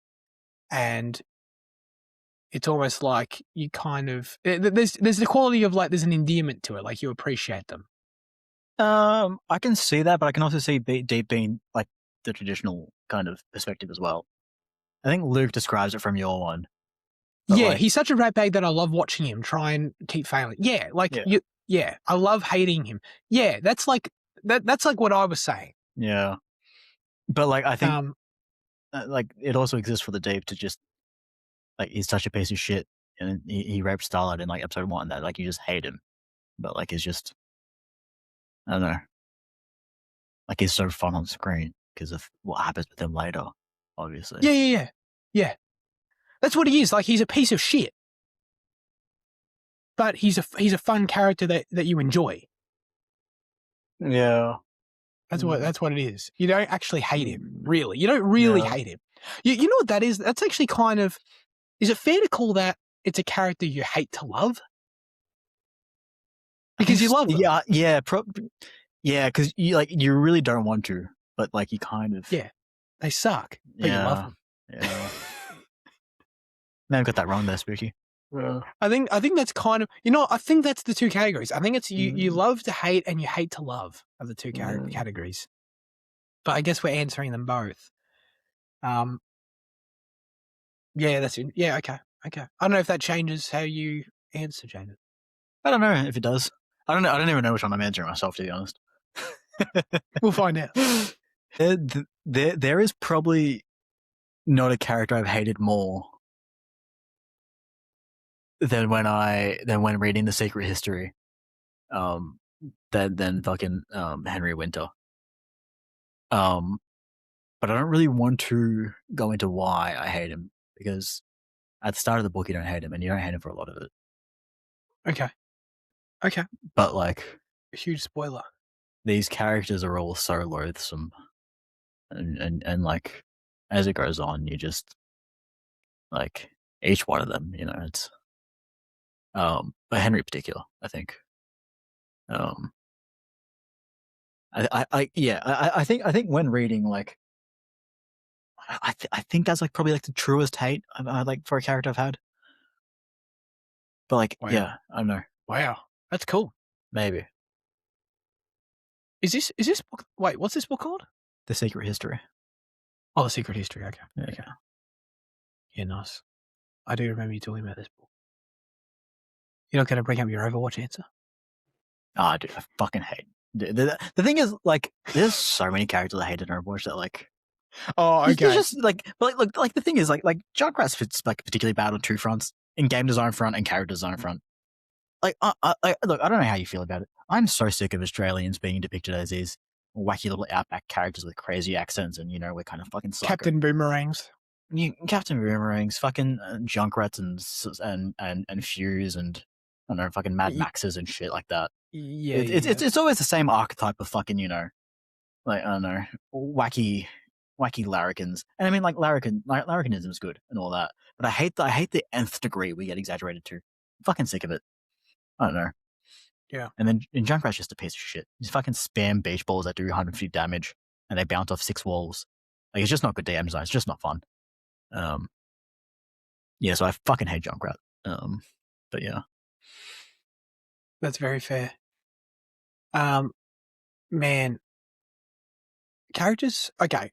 and it's almost like you kind of there's the quality of like there's an endearment to it, like you appreciate them.
I can see that, but I can also see deep being like the traditional kind of perspective as well. I think Luke describes it from your one.
Yeah, he's such a ratbag that I love watching him try and keep failing. Yeah, I love hating him. Yeah, that's like that's like what I was saying.
Yeah, but like I think like it also exists for the deep to just like he's such a piece of shit and he raped Starlight in like episode 1 that like you just hate him, but like he's just, I don't know, like he's so fun on screen because of what happens with him later, obviously.
Yeah. That's what he is. Like he's a piece of shit, but he's a fun character that you enjoy.
Yeah,
that's what it is. You don't actually hate him, really. You don't really hate him. You know what that is? That's actually kind of. Is it fair to call that it's a character you hate to love? Because you love them.
Yeah, because you really don't want to, but like you kind of.
Yeah, they suck, but you love them.
Yeah. No, I got that wrong there, Spooky.
I think that's kind of, I think that's the two categories. I think it's you love to hate and you hate to love are the two categories. But I guess we're answering them both. Yeah, that's it. Yeah, okay. I don't know if that changes how you answer, Jaden.
I don't know if it does. I don't know. I don't even know which one I'm answering myself, to be honest.
We'll find out.
There is probably not a character I've hated more than when reading The Secret History, than fucking Henry Winter. But I don't really want to go into why I hate him, because at the start of the book you don't hate him, and you don't hate him for a lot of it.
Okay.
But like,
a huge spoiler.
These characters are all so loathsome, and like as it goes on, you just like each one of them, it's but Henry in particular, I think. I think when reading, like, I think that's like probably like the truest hate like for a character I've had. But like,
Wow.
yeah, I don't know.
Wow, that's cool.
Maybe.
Is this book? Wait, what's this book called?
The Secret History.
Oh, The Secret History. Okay.
Yeah.
Okay. Yeah, nice. I do remember you talking about this book. You're not going to bring up your Overwatch answer?
Oh, dude, I fucking hate. The thing is, like, there's so many characters I hate in Overwatch that, like.
Oh, okay.
It's just like, but like the thing is, like Junkrat's fits like particularly bad on two fronts: in game design front and character design front. Like, look, I don't know how you feel about it. I'm so sick of Australians being depicted as these wacky little outback characters with crazy accents, and we're kind of fucking sucker.
Captain Boomerangs.
Captain Boomerangs, fucking Junkrats and Fuse and I don't know, fucking Mad Maxes and shit like that.
Yeah,
it's always the same archetype of fucking like, I don't know, wacky larrikins. And I mean, like, larrikinism is good and all that, but I hate the nth degree we get exaggerated to. I'm fucking sick of it. I don't know.
Yeah.
And then in Junkrat's just a piece of shit. He's fucking spam beach balls that do 150 damage and they bounce off 6 walls. Like, it's just not good DM design. It's just not fun. Yeah, so I fucking hate Junkrat. But yeah.
That's very fair. Man. Characters, okay.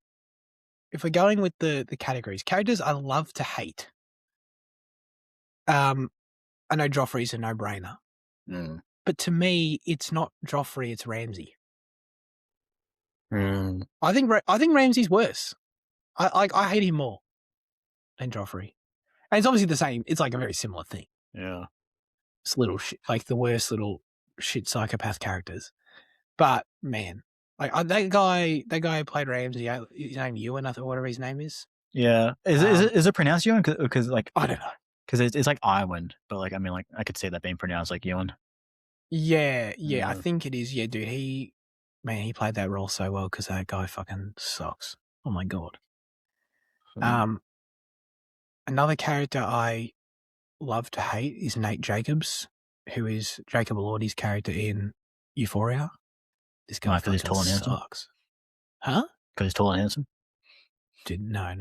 If we're going with the categories, characters I love to hate. I know Joffrey's a no-brainer. But to me, it's not Joffrey, it's Ramsay. I think Ramsay's worse. I hate him more than Joffrey. And it's obviously the same. It's like a very similar thing.
Yeah.
It's little shit, like the worst little shit psychopath characters. But man, like that guy who played Ramsay, his name Ewan, or whatever his name is.
Yeah. Is it pronounced Ewan? Because like,
I don't know.
Because it's like Ireland, but like, I mean, like, I could see that being pronounced like Ewan.
Yeah, I think it is. Yeah, dude, he played that role so well because that guy fucking sucks. Oh my god. Another character I love to hate is Nate Jacobs, who is Jacob Elordi's character in Euphoria. This guy fucking sucks. Huh?
Because he's tall and handsome.
Dude, no,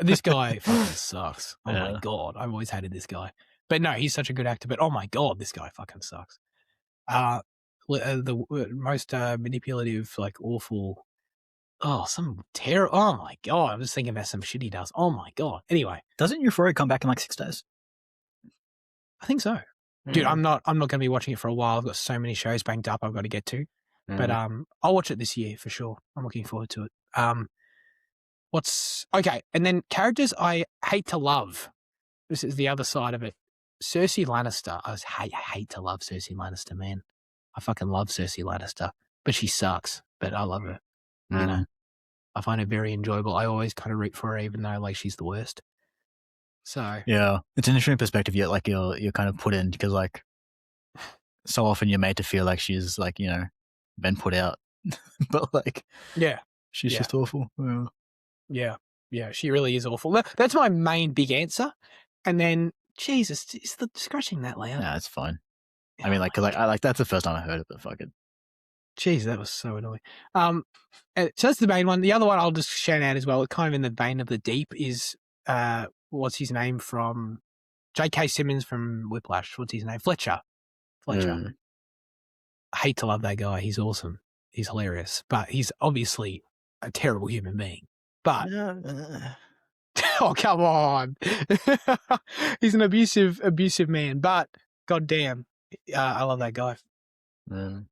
this guy fucking sucks. Oh my god, I've always hated this guy. But no, he's such a good actor. But oh my god, this guy fucking sucks. The most manipulative, like awful. Oh, some terror. Oh my god, I'm just thinking about some shit he does. Oh my god. Anyway,
doesn't Euphoria come back in like 6 days?
I think so. Dude, I'm not going to be watching it for a while. I've got so many shows banked up I've got to get to. But I'll watch it this year for sure. I'm looking forward to it. Okay? And then characters I hate to love. This is the other side of it. Cersei Lannister. I hate to love Cersei Lannister, man. I fucking love Cersei Lannister, but she sucks. But I love her. You know, I find her very enjoyable. I always kind of root for her, even though like she's the worst. So
yeah, it's an interesting perspective. Yet, like you're kind of put in because like so often you're made to feel like she's like been put out, but like she's just awful.
Yeah, she really is awful. That's my main big answer. And then Jesus, is the scratching that loud?
Nah, it's fine. I
Oh
mean,
my
like, because I like that's the first time I heard it, but fuck it.
Jeez, that was so annoying. So that's the main one. The other one I'll just shout out as well, kind of in the vein of the deep, is what's his name from J.K. Simmons from Whiplash. What's his name? Fletcher.
Mm.
I hate to love that guy. He's awesome. He's hilarious, but he's obviously a terrible human being. But oh, come on, he's an abusive man. But goddamn, I love that guy.
Mm.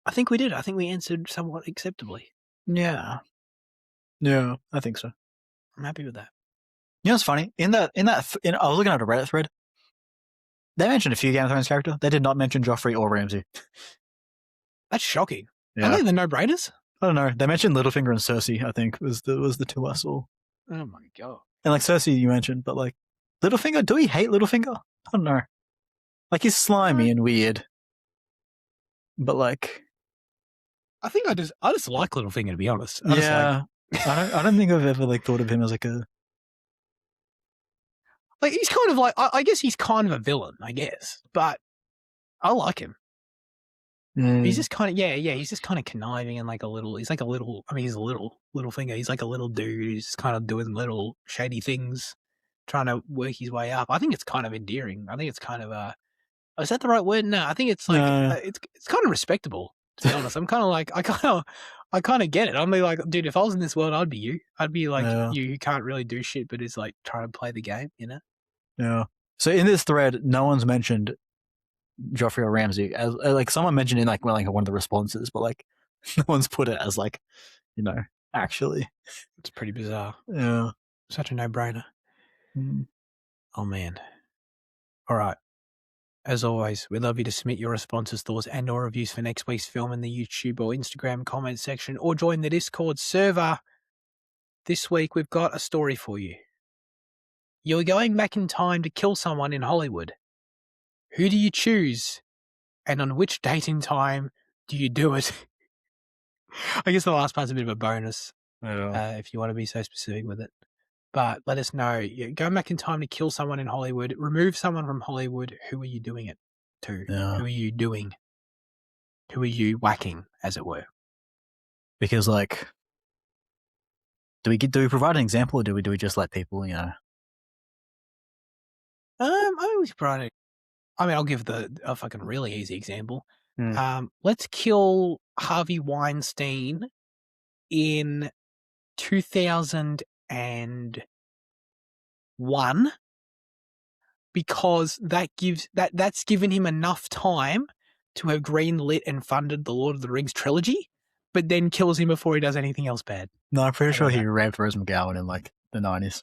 I think we did. I think we answered somewhat acceptably.
Yeah, I think so.
I'm happy with that.
You know what's funny? I was looking at a Reddit thread. They mentioned a few Game of Thrones characters. They did not mention Joffrey or Ramsay.
That's shocking.
Yeah.
Are they the no-brainers?
I don't know. They mentioned Littlefinger and Cersei, I think, was the two I saw.
Oh my god.
And like Cersei you mentioned, but like Littlefinger, do we hate Littlefinger? I don't know. Like he's slimy and weird. But like
I think I just like Littlefinger, to be honest.
I don't think I've ever like thought of him as like a
he's kind of like I guess he's kind of a villain, I guess. But I like him. He's just kind of he's just kind of conniving and like he's like a little he's a little finger. He's like a little dude who's just kind of doing little shady things, trying to work his way up. I think it's kind of endearing. I think it's kind of is that the right word? No, I think it's like it's kind of respectable, to be honest. I'm kind of like I kind of get it. I'm like, dude, if I was in this world, I'd be you. I'd be like you who can't really do shit, but is like trying to play the game, you know?
Yeah. So in this thread, no one's mentioned Joffrey or Ramsay as like someone mentioned in like one of the responses, but like no one's put it as like, you know, actually.
It's pretty bizarre.
Yeah.
Such a no-brainer.
Mm.
Oh man. All right. As always, we'd love you to submit your responses, thoughts, and or reviews for next week's film in the YouTube or Instagram comment section, or join the Discord server. This week, we've got a story for you. You're going back in time to kill someone in Hollywood. Who do you choose? And on which date in time do you do it? I guess the last part's a bit of a bonus, if you want to be so specific with it. But let us know. You're going back in time to kill someone in Hollywood, remove someone from Hollywood. Who are you doing it to?
Yeah.
Who are you doing? Who are you whacking, as it were?
Because like, do we provide an example, or do we just let people, you know?
I always provide it. I mean, I'll give a fucking really easy example. Let's kill Harvey Weinstein in 2001 because that's given him enough time to have greenlit and funded the Lord of the Rings trilogy, but then kills him before he does anything else bad.
No, I'm pretty sure he raped Rose McGowan in like the 90s.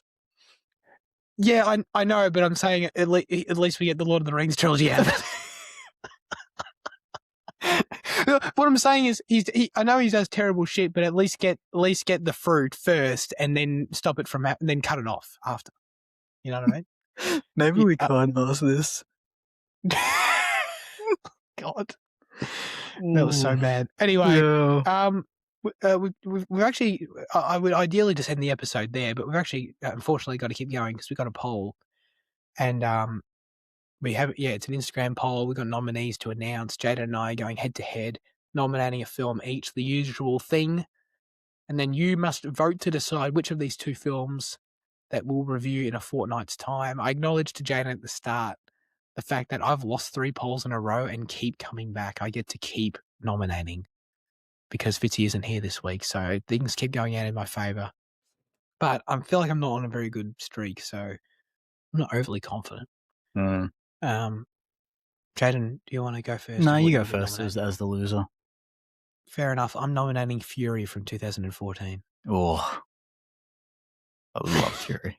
Yeah, I know, but I'm saying at least we get the Lord of the Rings trilogy out of it. What I'm saying is, I know he does terrible shit, but at least get the fruit first, and then stop it and then cut it off after. You know what I mean?
Maybe we can't ask this.
God, that was so bad. Anyway, we've actually. I would ideally just end the episode there, but we've actually unfortunately got to keep going because we've got a poll, and we have it's an Instagram poll. We've got nominees to announce. Jada and I are going head to head, nominating a film each, the usual thing, and then you must vote to decide which of these two films that we'll review in a fortnight's time. I acknowledged to Jada at the start the fact that I've lost 3 polls in a row and keep coming back. I get to keep nominating because Fitzy isn't here this week, so things keep going out in my favour. But I feel like I'm not on a very good streak, so I'm not overly confident. Jaden, do you want to go first?
No, you go first as the loser.
Fair enough. I'm nominating Fury from 2014.
Oh, I would love Fury.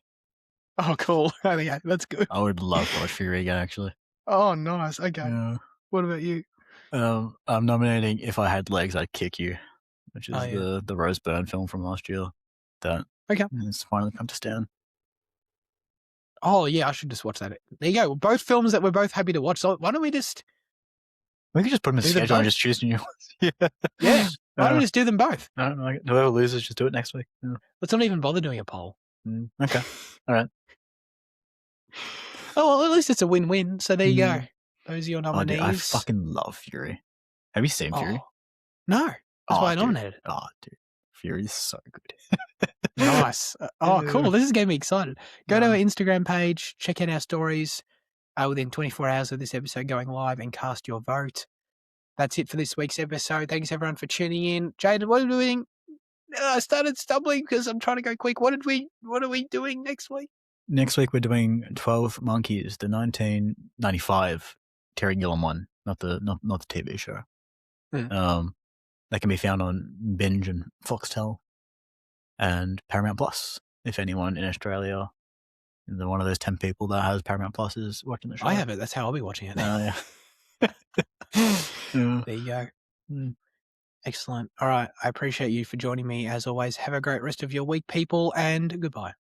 Oh, cool. Okay, that's good.
I would love to watch Fury again, actually.
Oh, nice. Okay.
Yeah.
What about you?
I'm nominating If I Had Legs, I'd Kick You, which is the Rose Byrne film from last year. That it's finally come to stand.
Oh, yeah, I should just watch that. There you go. Both films that we're both happy to watch. So why don't we just...
We could just put them in the schedule and just choose new ones.
Yeah. Why don't we just do them both?
Whoever loses, just do it next week. Yeah.
Let's not even bother doing a poll.
Okay. All right.
Oh, well, at least it's a win-win. So there you go. Those are your
Oh, dude, I
nominees.
fucking love Fury. Have you seen
Oh,
Fury?
no. That's
Oh,
why I
dude.
nominated it.
Oh, dude. Fury is so good.
Nice. Oh,
Uh,
cool. This is getting me excited. Go to our
no.
Instagram page, check out our stories within 24 hours of this episode going live and cast your vote. That's it for this week's episode. Thanks, everyone, for tuning in. Jade, what are we doing? I started stumbling because I'm trying to go quick. What are we doing next week?
Next week we're doing 12 Monkeys, the 1995 Terry Gilliam one, not the TV show. That can be found on Binge and Foxtel and Paramount Plus. If anyone in Australia, one of those 10 people that has Paramount Plus is watching the show.
I have it. That's how I'll be watching it.
Yeah.
There you go. Excellent. All right. I appreciate you for joining me as always. Have a great rest of your week, people, and goodbye.